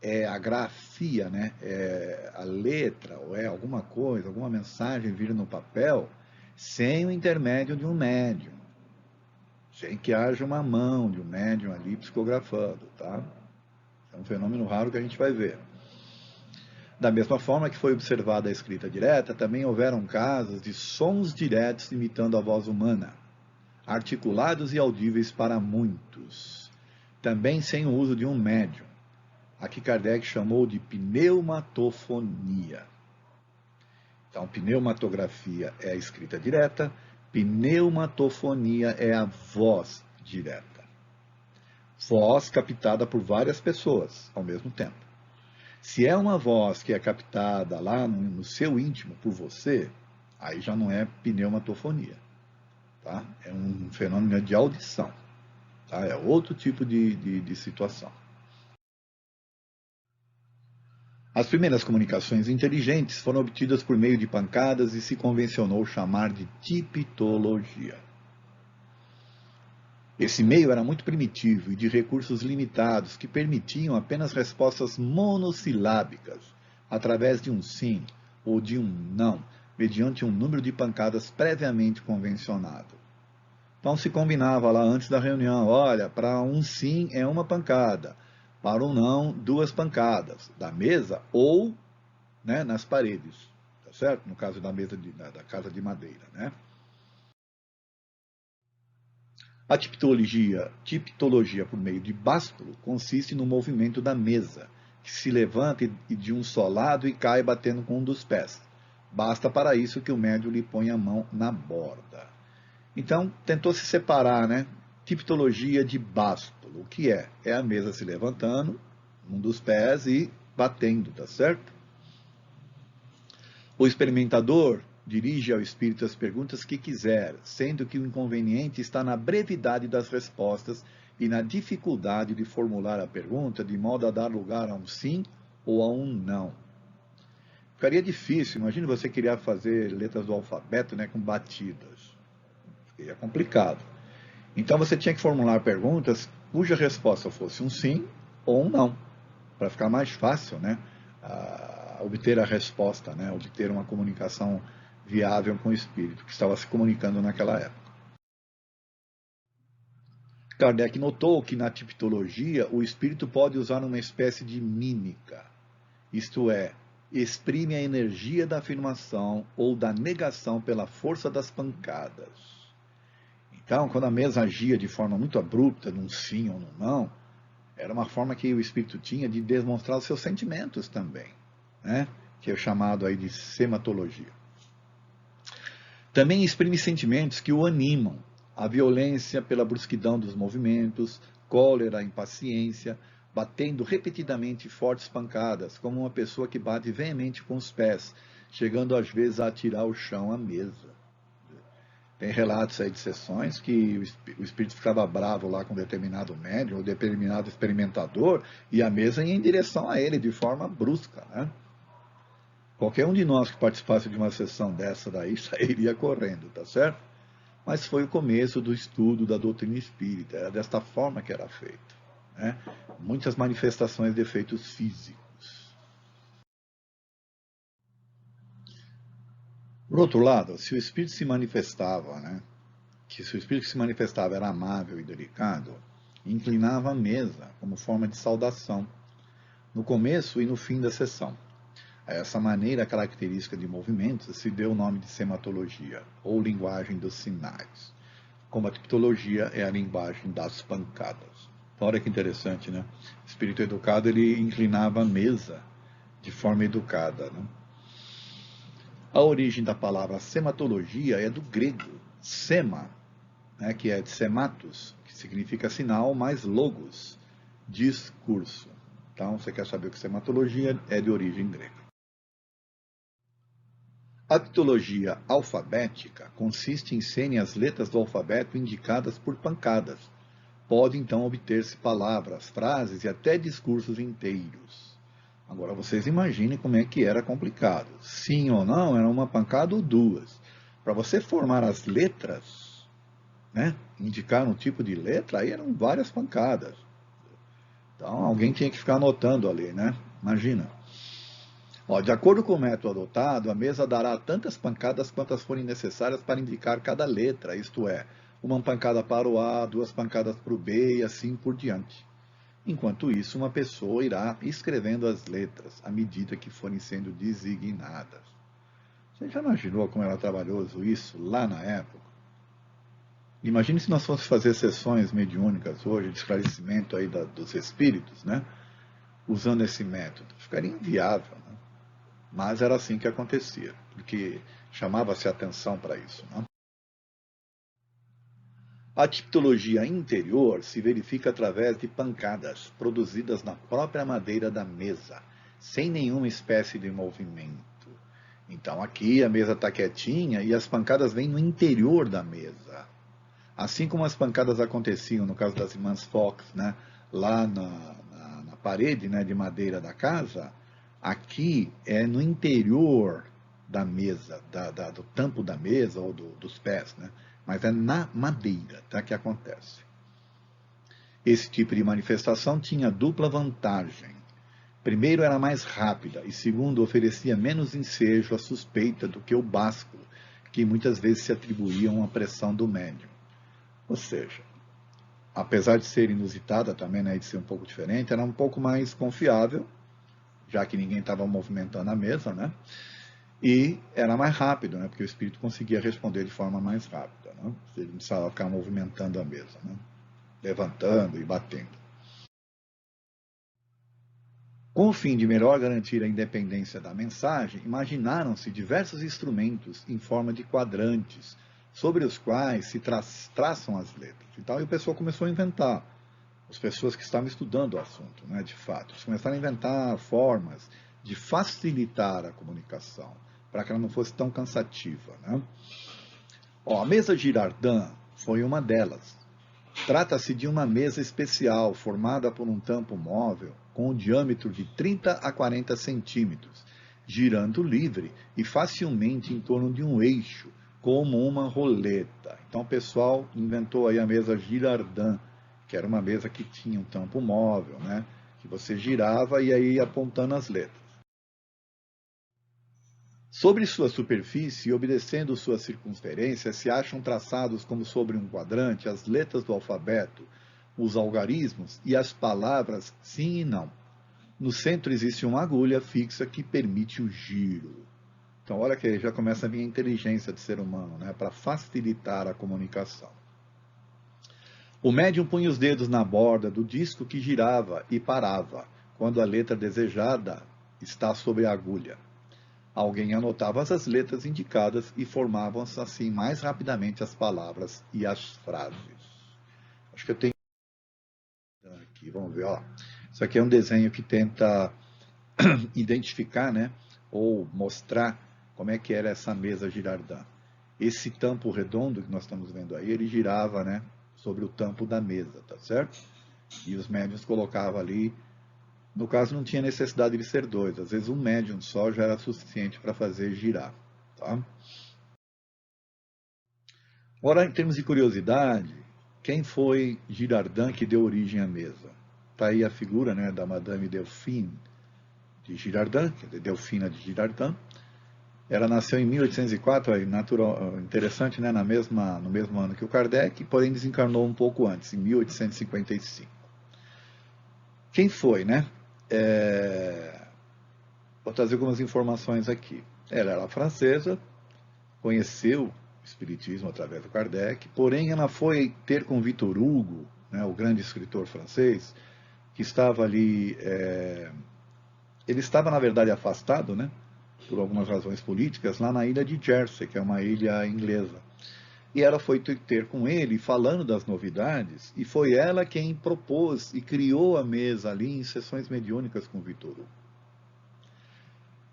É a grafia, né? É a letra, ou é alguma coisa, alguma mensagem vir no papel, sem o intermédio de um médium, sem que haja uma mão de um médium ali psicografando, tá? É um fenômeno raro que a gente vai ver. Da mesma forma que foi observada a escrita direta, também houveram casos de sons diretos imitando a voz humana, articulados e audíveis para muitos, também sem o uso de um médium. Aqui Kardec chamou de pneumatofonia. Então, pneumatografia é a escrita direta, pneumatofonia é a voz direta. Voz captada por várias pessoas ao mesmo tempo. Se é uma voz que é captada lá no seu íntimo por você, aí já não é pneumatofonia. Tá? É um fenômeno de audição. Tá? É outro tipo de situação. As primeiras comunicações inteligentes foram obtidas por meio de pancadas e se convencionou chamar de tipologia. Esse meio era muito primitivo e de recursos limitados que permitiam apenas respostas monossilábicas através de um sim ou de um não, mediante um número de pancadas previamente convencionado. Então se combinava lá antes da reunião, olha, para um sim é uma pancada, para um não, 2 pancadas, da mesa ou, né, nas paredes, tá certo? No caso da mesa da casa de madeira, né? A tipologia por meio de bástulo consiste no movimento da mesa, que se levanta de um só lado e cai batendo com um dos pés. Basta para isso que o médium lhe ponha a mão na borda. Então, tentou se separar, né? Tipologia de bástulo. O que é? É a mesa se levantando, um dos pés e batendo, tá certo? O experimentador dirige ao espírito as perguntas que quiser, sendo que o inconveniente está na brevidade das respostas e na dificuldade de formular a pergunta de modo a dar lugar a um sim ou a um não. Ficaria difícil, imagine você queria fazer letras do alfabeto, né, com batidas. Ficaria complicado. Então você tinha que formular perguntas cuja resposta fosse um sim ou um não, para ficar mais fácil, né, obter a resposta, né, obter uma comunicação viável com o espírito que estava se comunicando naquela época. Kardec notou que na tipologia o espírito pode usar uma espécie de mímica, isto é, exprime a energia da afirmação ou da negação pela força das pancadas. Então, quando a mesa agia de forma muito abrupta, num sim ou num não, era uma forma que o espírito tinha de demonstrar os seus sentimentos também, né? Que é o chamado aí de sematologia. Também exprime sentimentos que o animam, a violência pela brusquidão dos movimentos, cólera, impaciência, batendo repetidamente fortes pancadas, como uma pessoa que bate veemente com os pés, chegando às vezes a atirar ao chão a mesa. Tem relatos aí de sessões que o espírito ficava bravo lá com determinado médium ou determinado experimentador e a mesa ia em direção a ele de forma brusca, né? Qualquer um de nós que participasse de uma sessão dessa daí sairia correndo, tá certo? Mas foi o começo do estudo da doutrina espírita, era desta forma que era feito, né? Muitas manifestações de efeitos físicos. Por outro lado, se o espírito se manifestava, né, se o espírito que se manifestava era amável e delicado, inclinava a mesa como forma de saudação, no começo e no fim da sessão. A essa maneira característica de movimentos se deu o nome de sematologia, ou linguagem dos sinais, como a tipologia é a linguagem das pancadas. Olha que interessante, né? O espírito educado, ele inclinava a mesa de forma educada, né? A origem da palavra sematologia é do grego sema, né, que é de sematos, que significa sinal, mais logos, discurso. Então, você quer saber o que é sematologia? É de origem grega. A tipologia alfabética consiste em serem as letras do alfabeto indicadas por pancadas. Pode, então, obter-se palavras, frases e até discursos inteiros. Agora, vocês imaginem como é que era complicado. Sim ou não, era uma pancada ou duas. Para você formar as letras, né, indicar um tipo de letra, aí eram várias pancadas. Então, alguém tinha que ficar anotando ali, né? Imagina. Ó, de acordo com o método adotado, a mesa dará tantas pancadas quantas forem necessárias para indicar cada letra, isto é, uma pancada para o A, duas pancadas para o B e assim por diante. Enquanto isso, uma pessoa irá escrevendo as letras à medida que forem sendo designadas. Você já imaginou como era trabalhoso isso lá na época? Imagine se nós fôssemos fazer sessões mediúnicas hoje, de esclarecimento aí dos espíritos, né? Usando esse método. Ficaria inviável, né? Mas era assim que acontecia, porque chamava-se atenção para isso, né? A tipologia interior se verifica através de pancadas produzidas na própria madeira da mesa, sem nenhuma espécie de movimento. Então aqui a mesa está quietinha e as pancadas vêm no interior da mesa. Assim como as pancadas aconteciam no caso das irmãs Fox, né, lá na parede, né, de madeira da casa, aqui é no interior da mesa, do tampo da mesa ou dos pés, né? Mas é na madeira, tá, que acontece. Esse tipo de manifestação tinha dupla vantagem. Primeiro, era mais rápida, e segundo, oferecia menos ensejo à suspeita do que o básculo, que muitas vezes se atribuíam à pressão do médium. Ou seja, apesar de ser inusitada também, né, de ser um pouco diferente, era um pouco mais confiável, já que ninguém estava movimentando a mesa, né? E era mais rápido, né? Porque o espírito conseguia responder de forma mais rápida, né? Ele não precisava ficar movimentando a mesa, né? Levantando e batendo. Com o fim de melhor garantir a independência da mensagem, imaginaram-se diversos instrumentos em forma de quadrantes, sobre os quais se traçam as letras. Então, e o pessoal começou a inventar. As pessoas que estavam estudando o assunto, né, de fato, eles começaram a inventar formas de facilitar a comunicação, para que ela não fosse tão cansativa, né? Ó, a mesa Girardin foi uma delas. Trata-se de uma mesa especial, formada por um tampo móvel, com um diâmetro de 30 a 40 centímetros, girando livre e facilmente em torno de um eixo, como uma roleta. Então o pessoal inventou aí a mesa Girardin, que era uma mesa que tinha um tampo móvel, né? Que você girava e aí ia apontando as letras. Sobre sua superfície, obedecendo sua circunferência, se acham traçados como sobre um quadrante as letras do alfabeto, os algarismos e as palavras sim e não. No centro existe uma agulha fixa que permite o giro. Então, olha que aí já começa a vir a inteligência do ser humano, né, para facilitar a comunicação. O médium punha os dedos na borda do disco que girava e parava, quando a letra desejada está sobre a agulha. Alguém anotava as letras indicadas e formavam-se assim mais rapidamente as palavras e as frases. Acho que eu tenho aqui, vamos ver, ó. Isso aqui é um desenho que tenta identificar, né, ou mostrar como é que era essa mesa Girardin. Esse tampo redondo que nós estamos vendo aí, ele girava, né, sobre o tampo da mesa, tá certo? E os médiuns colocavam ali, no caso não tinha necessidade de ser dois, às vezes um médium só já era suficiente para fazer girar, tá? Agora, em termos de curiosidade, quem foi Girardin que deu origem à mesa? Está aí a figura, né, da Madame Delphine de Girardin, que é Delfina de Girardin. Ela nasceu em 1804, interessante, né, no mesmo ano que o Kardec, porém desencarnou um pouco antes, em 1855. Quem foi, né? vou trazer algumas informações aqui. Ela era francesa, conheceu o Espiritismo através do Kardec, porém ela foi ter com Victor Hugo, né, o grande escritor francês, que estava ali, ele estava na verdade afastado, né, por algumas razões políticas, lá na ilha de Jersey, que é uma ilha inglesa. E ela foi ter com ele, falando das novidades, e foi ela quem propôs e criou a mesa ali em sessões mediúnicas com Victor Hugo.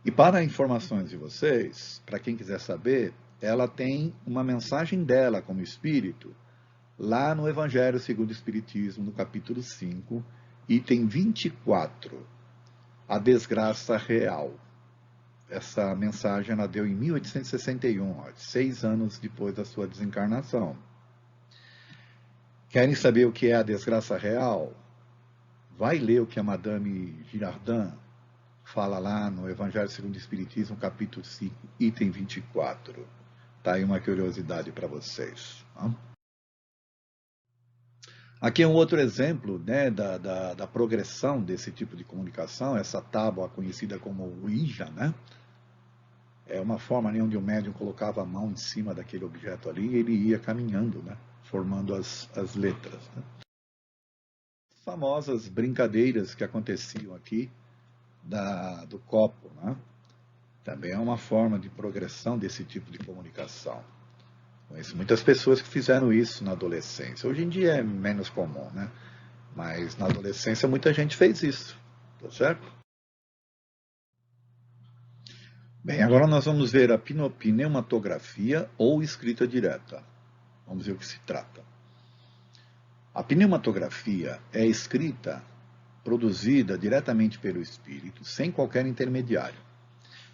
E para informações de vocês, para quem quiser saber, ela tem uma mensagem dela como espírito, lá no Evangelho segundo o Espiritismo, no capítulo 5, item 24, a desgraça real. Essa mensagem ela deu em 1861, 6 anos depois da sua desencarnação. Querem saber o que é a desgraça real? Vai ler o que a Madame Girardin fala lá no Evangelho segundo o Espiritismo, capítulo 5, item 24. Está aí uma curiosidade para vocês. Tá? Aqui é um outro exemplo, né, da progressão desse tipo de comunicação, essa tábua conhecida como Ouija, né? É uma forma onde o médium colocava a mão em cima daquele objeto ali e ele ia caminhando, né, formando as letras. Né? Famosas brincadeiras que aconteciam aqui do copo, né? Também é uma forma de progressão desse tipo de comunicação. Conheço muitas pessoas que fizeram isso na adolescência. Hoje em dia é menos comum, né? Mas na adolescência muita gente fez isso, tá certo? Bem, agora nós vamos ver a pneumatografia ou escrita direta. Vamos ver o que se trata. A pneumatografia é escrita produzida diretamente pelo espírito, sem qualquer intermediário.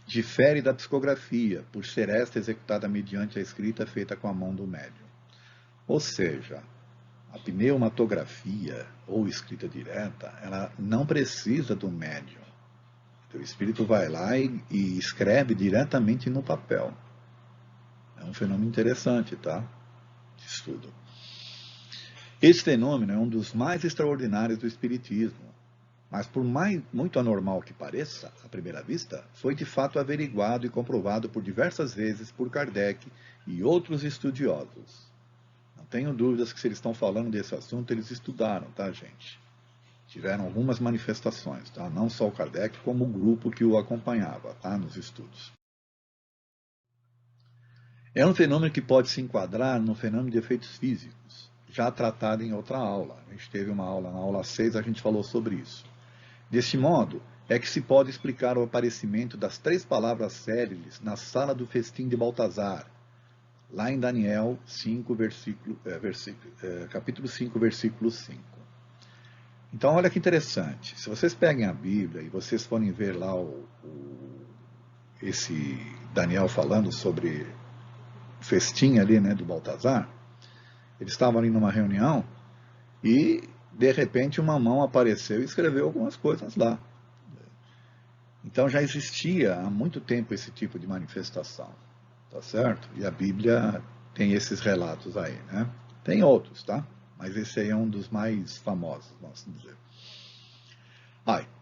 Difere da psicografia, por ser esta executada mediante a escrita feita com a mão do médium. Ou seja, a pneumatografia ou escrita direta, ela não precisa do médium. O espírito vai lá e escreve diretamente no papel. É um fenômeno interessante, tá? De estudo. Esse fenômeno é um dos mais extraordinários do espiritismo, mas por muito anormal que pareça, à primeira vista, foi de fato averiguado e comprovado por diversas vezes por Kardec e outros estudiosos. Não tenho dúvidas que se eles estão falando desse assunto, eles estudaram, tá, gente? Tiveram algumas manifestações, tá? Não só o Kardec, como o grupo que o acompanhava, tá? Nos estudos. É um fenômeno que pode se enquadrar no fenômeno de efeitos físicos, já tratado em outra aula. A gente teve uma aula, na aula 6, a gente falou sobre isso. Deste modo, é que se pode explicar o aparecimento das 3 palavras célebres na sala do festim de Baltazar, lá em Daniel 5, capítulo 5, versículo 5. Então, olha que interessante. Se vocês peguem a Bíblia e vocês forem ver lá esse Daniel falando sobre o festim ali, né, do Baltazar, eles estavam ali numa reunião e, de repente, uma mão apareceu e escreveu algumas coisas lá. Então, já existia há muito tempo esse tipo de manifestação, tá certo? E a Bíblia tem esses relatos aí, né? Tem outros, tá? Mas esse aí é um dos mais famosos, vamos dizer.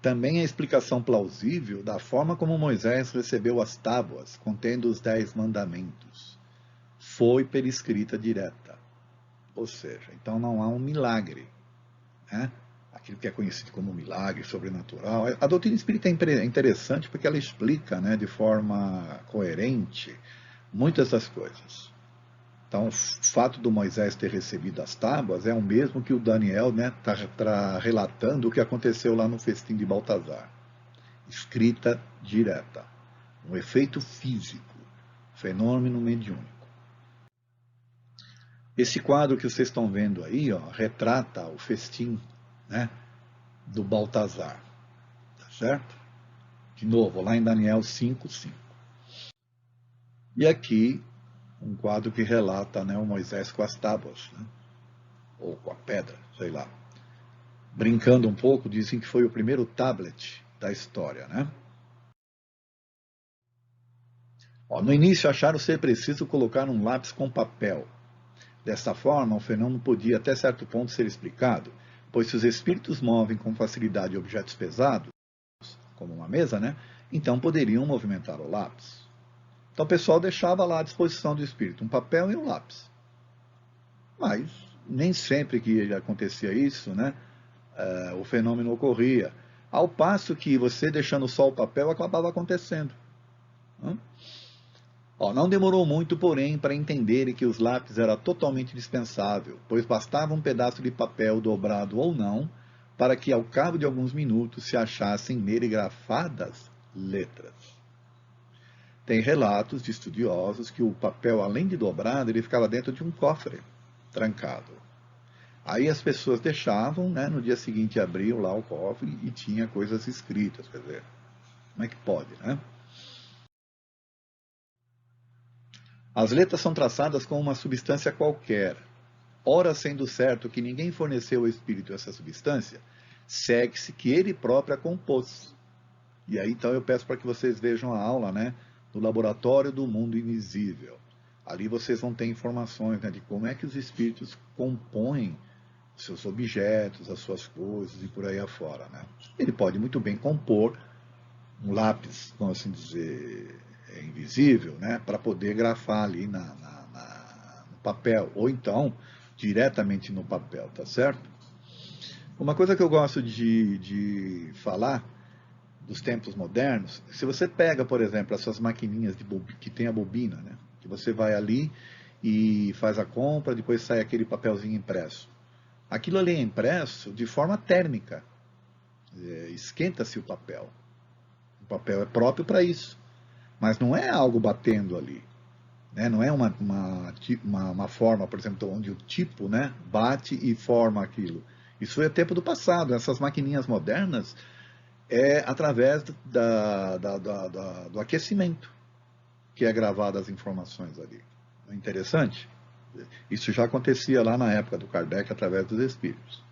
Também a explicação plausível da forma como Moisés recebeu as tábuas contendo os 10 mandamentos. Foi pela escrita direta. Ou seja, então não há um milagre, né? Aquilo que é conhecido como milagre sobrenatural. A doutrina espírita é interessante porque ela explica, né, de forma coerente muitas das coisas. Então, o fato do Moisés ter recebido as tábuas é o mesmo que o Daniel, né, tá relatando o que aconteceu lá no festim de Baltazar. Escrita direta. Um efeito físico. Fenômeno mediúnico. Esse quadro que vocês estão vendo aí, ó, retrata o festim, né, do Baltazar. Tá certo? De novo, lá em Daniel 5:5. E aqui, um quadro que relata, né, o Moisés com as tábuas, né, ou com a pedra, sei lá. Brincando um pouco, dizem que foi o primeiro tablet da história, né? No início acharam ser preciso colocar um lápis com papel. Dessa forma, o fenômeno podia até certo ponto ser explicado, pois se os espíritos movem com facilidade objetos pesados, como uma mesa, né, então poderiam movimentar o lápis. Então o pessoal deixava lá à disposição do espírito um papel e um lápis. Mas nem sempre que acontecia isso, né, o fenômeno ocorria. Ao passo que você deixando só o papel acabava acontecendo. Não demorou muito, porém, para entenderem que os lápis era totalmente dispensável, pois bastava um pedaço de papel dobrado ou não, para que ao cabo de alguns minutos se achassem nele grafadas letras. Tem relatos de estudiosos que o papel, além de dobrado, ele ficava dentro de um cofre, trancado. Aí as pessoas deixavam, né, no dia seguinte abriam lá o cofre e tinha coisas escritas, quer dizer, como é que pode, né? As letras são traçadas com uma substância qualquer. Ora, sendo certo que ninguém forneceu ao espírito essa substância, segue-se que ele próprio a compôs. E aí, então, eu peço para que vocês vejam a aula, né, do Laboratório do Mundo Invisível. Ali vocês vão ter informações, né, de como é que os espíritos compõem os seus objetos, as suas coisas e por aí afora, né? Ele pode muito bem compor um lápis, vamos assim dizer, invisível, né, para poder grafar ali no papel, ou então diretamente no papel, tá certo? Uma coisa que eu gosto de falar dos tempos modernos, se você pega, por exemplo, essas maquininhas que tem a bobina, né, que você vai ali e faz a compra, depois sai aquele papelzinho impresso. Aquilo ali é impresso de forma térmica, esquenta-se o papel. O papel é próprio para isso. Mas não é algo batendo ali, né? Não é uma forma, por exemplo, onde o tipo, né, bate e forma aquilo. Isso é tempo do passado. Essas maquininhas modernas é através do aquecimento que é gravada as informações ali. Não é interessante? Isso já acontecia lá na época do Kardec através dos espíritos.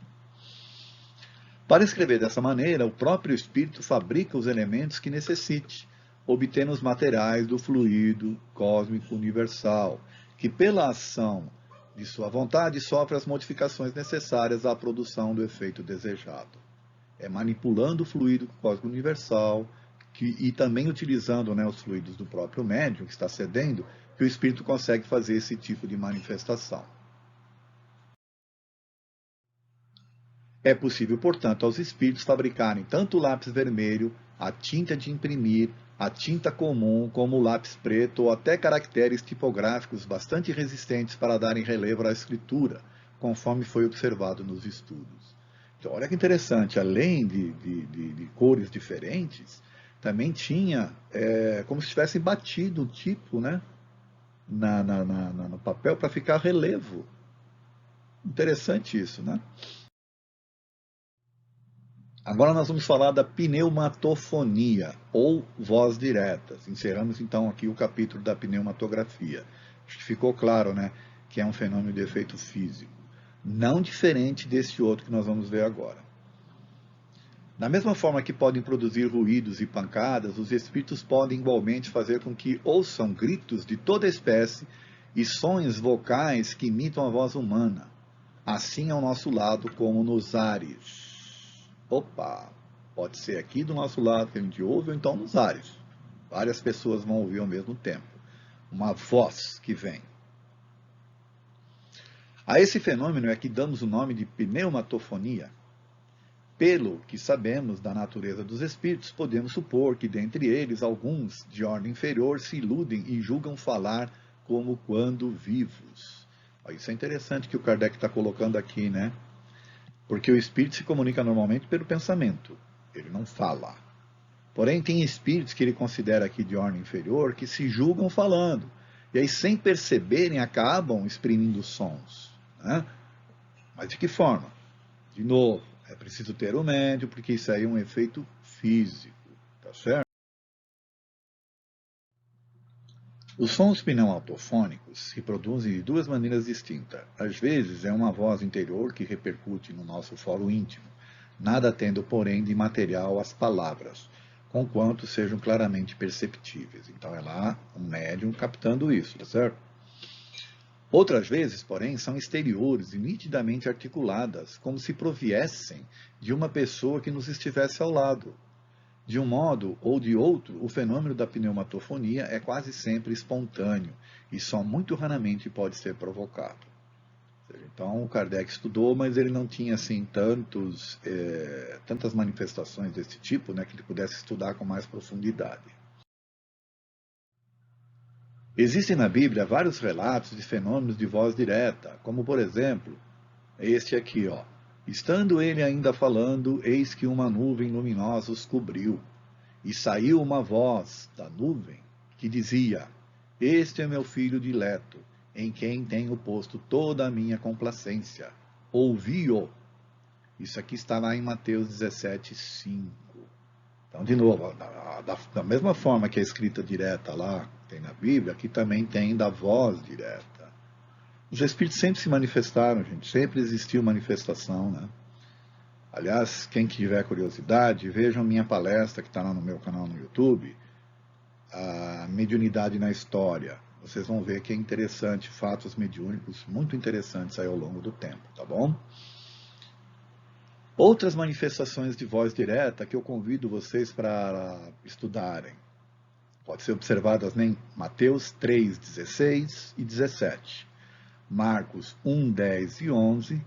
Para escrever dessa maneira, o próprio espírito fabrica os elementos que necessite, obtendo os materiais do fluido cósmico universal, que pela ação de sua vontade sofre as modificações necessárias à produção do efeito desejado. É manipulando o fluido cósmico universal e também utilizando, né, os fluidos do próprio médium que está cedendo, que o espírito consegue fazer esse tipo de manifestação. É possível, portanto, aos espíritos fabricarem tanto o lápis vermelho, a tinta de imprimir, a tinta comum, como o lápis preto, ou até caracteres tipográficos bastante resistentes para darem relevo à escritura, conforme foi observado nos estudos. Então, olha que interessante, além de cores diferentes, também tinha como se tivessem batido o tipo, né, no papel para ficar relevo. Interessante isso, né? Agora nós vamos falar da pneumatofonia, ou voz diretas. Encerramos então aqui o capítulo da pneumatografia. Acho que ficou claro, né, que é um fenômeno de efeito físico, não diferente desse outro que nós vamos ver agora. Da mesma forma que podem produzir ruídos e pancadas, os espíritos podem igualmente fazer com que ouçam gritos de toda espécie e sons vocais que imitam a voz humana, assim ao nosso lado como nos ares. Opa, pode ser aqui do nosso lado que a gente ouve, ou então nos ares. Várias pessoas vão ouvir ao mesmo tempo. Uma voz que vem. A esse fenômeno é que damos o nome de pneumatofonia. Pelo que sabemos da natureza dos espíritos, podemos supor que dentre eles alguns de ordem inferior se iludem e julgam falar como quando vivos. Isso é interessante que o Kardec está colocando aqui, né? Porque o espírito se comunica normalmente pelo pensamento, ele não fala. Porém, tem espíritos que ele considera aqui de ordem inferior que se julgam falando. E aí, sem perceberem, acabam exprimindo sons, né? Mas de que forma? De novo, é preciso ter o médium, porque isso aí é um efeito físico, tá certo? Os sons pneumatofônicos se produzem de duas maneiras distintas. Às vezes é uma voz interior que repercute no nosso foro íntimo, nada tendo, porém, de material as palavras, conquanto sejam claramente perceptíveis. Então é lá um médium captando isso, tá certo? Outras vezes, porém, são exteriores e nitidamente articuladas, como se proviessem de uma pessoa que nos estivesse ao lado. De um modo ou de outro, o fenômeno da pneumatofonia é quase sempre espontâneo e só muito raramente pode ser provocado. Então, o Kardec estudou, mas ele não tinha assim tantas manifestações desse tipo, né, que ele pudesse estudar com mais profundidade. Existem na Bíblia vários relatos de fenômenos de voz direta, como por exemplo, este aqui, ó. Estando ele ainda falando, eis que uma nuvem luminosa os cobriu, e saiu uma voz da nuvem que dizia: Este é meu filho dileto, em quem tenho posto toda a minha complacência. Ouvi-o. Isso aqui está lá em Mateus 17:5. Então, de novo, da mesma forma que a escrita direta lá tem na Bíblia, aqui também tem da voz direta. Os Espíritos sempre se manifestaram, gente, sempre existiu manifestação, né? Aliás, quem tiver curiosidade, vejam minha palestra que está lá no meu canal no YouTube, a Mediunidade na História. Vocês vão ver que é interessante, fatos mediúnicos muito interessantes aí ao longo do tempo, tá bom? Outras manifestações de voz direta que eu convido vocês para estudarem. Pode ser observadas em Mateus 3:16 e 17. Marcos 1:10 e 11,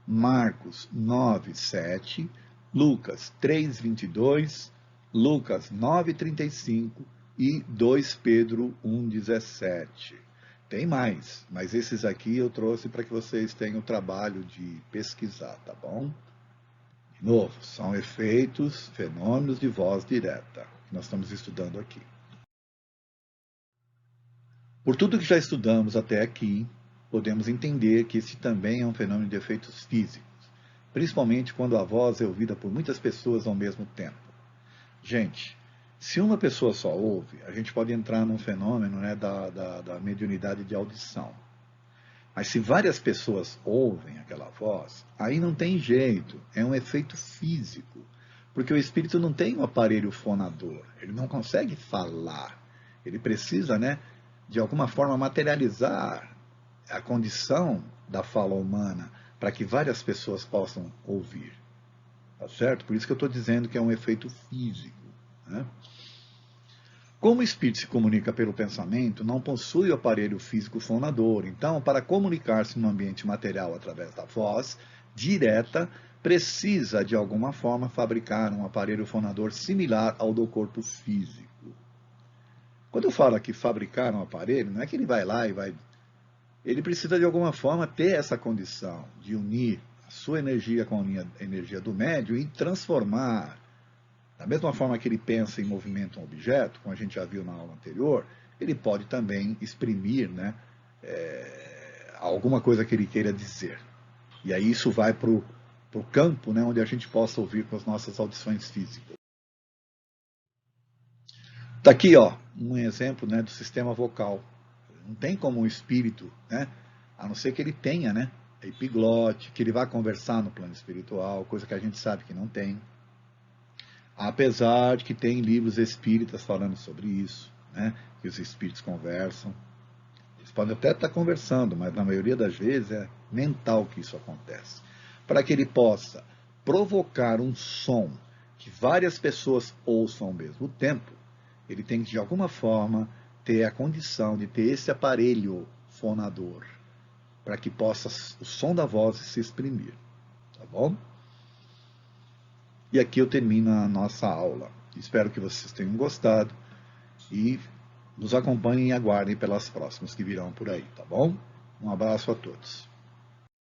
Marcos 9:7, Lucas 3:22, Lucas 9:35 e 2 Pedro 1:17. Tem mais, mas esses aqui eu trouxe para que vocês tenham o trabalho de pesquisar, tá bom? De novo, são efeitos, fenômenos de voz direta, que nós estamos estudando aqui. Por tudo que já estudamos até aqui, podemos entender que esse também é um fenômeno de efeitos físicos, principalmente quando a voz é ouvida por muitas pessoas ao mesmo tempo. Gente, se uma pessoa só ouve, a gente pode entrar num fenômeno, né, da mediunidade de audição. Mas se várias pessoas ouvem aquela voz, aí não tem jeito, é um efeito físico, porque o espírito não tem um aparelho fonador, ele não consegue falar, ele precisa, né, de alguma forma materializar a condição da fala humana para que várias pessoas possam ouvir. Tá certo? Por isso que eu estou dizendo que é um efeito físico, né? Como o espírito se comunica pelo pensamento, não possui o aparelho físico fonador. Então, para comunicar-se no ambiente material através da voz direta, precisa, de alguma forma, fabricar um aparelho fonador similar ao do corpo físico. Quando eu falo aqui fabricar um aparelho, não é que ele vai lá e vai... Ele precisa, de alguma forma, ter essa condição de unir a sua energia com a energia do médium e transformar, da mesma forma que ele pensa em movimento um objeto, como a gente já viu na aula anterior, ele pode também exprimir, né, alguma coisa que ele queira dizer. E aí isso vai para o campo, né, onde a gente possa ouvir com as nossas audições físicas. Está aqui, ó, um exemplo, né, do sistema vocal. Não tem como um espírito, né, a não ser que ele tenha, né, a epiglote, que ele vá conversar no plano espiritual, coisa que a gente sabe que não tem. Apesar de que tem livros espíritas falando sobre isso, né, que os espíritos conversam. Eles podem até estar conversando, mas na maioria das vezes é mental que isso acontece. Para que ele possa provocar um som que várias pessoas ouçam ao mesmo tempo, ele tem que, de alguma forma, ter a condição de ter esse aparelho fonador, para que possa o som da voz se exprimir. Tá bom? E aqui eu termino a nossa aula. Espero que vocês tenham gostado e nos acompanhem e aguardem pelas próximas que virão por aí, tá bom? Um abraço a todos.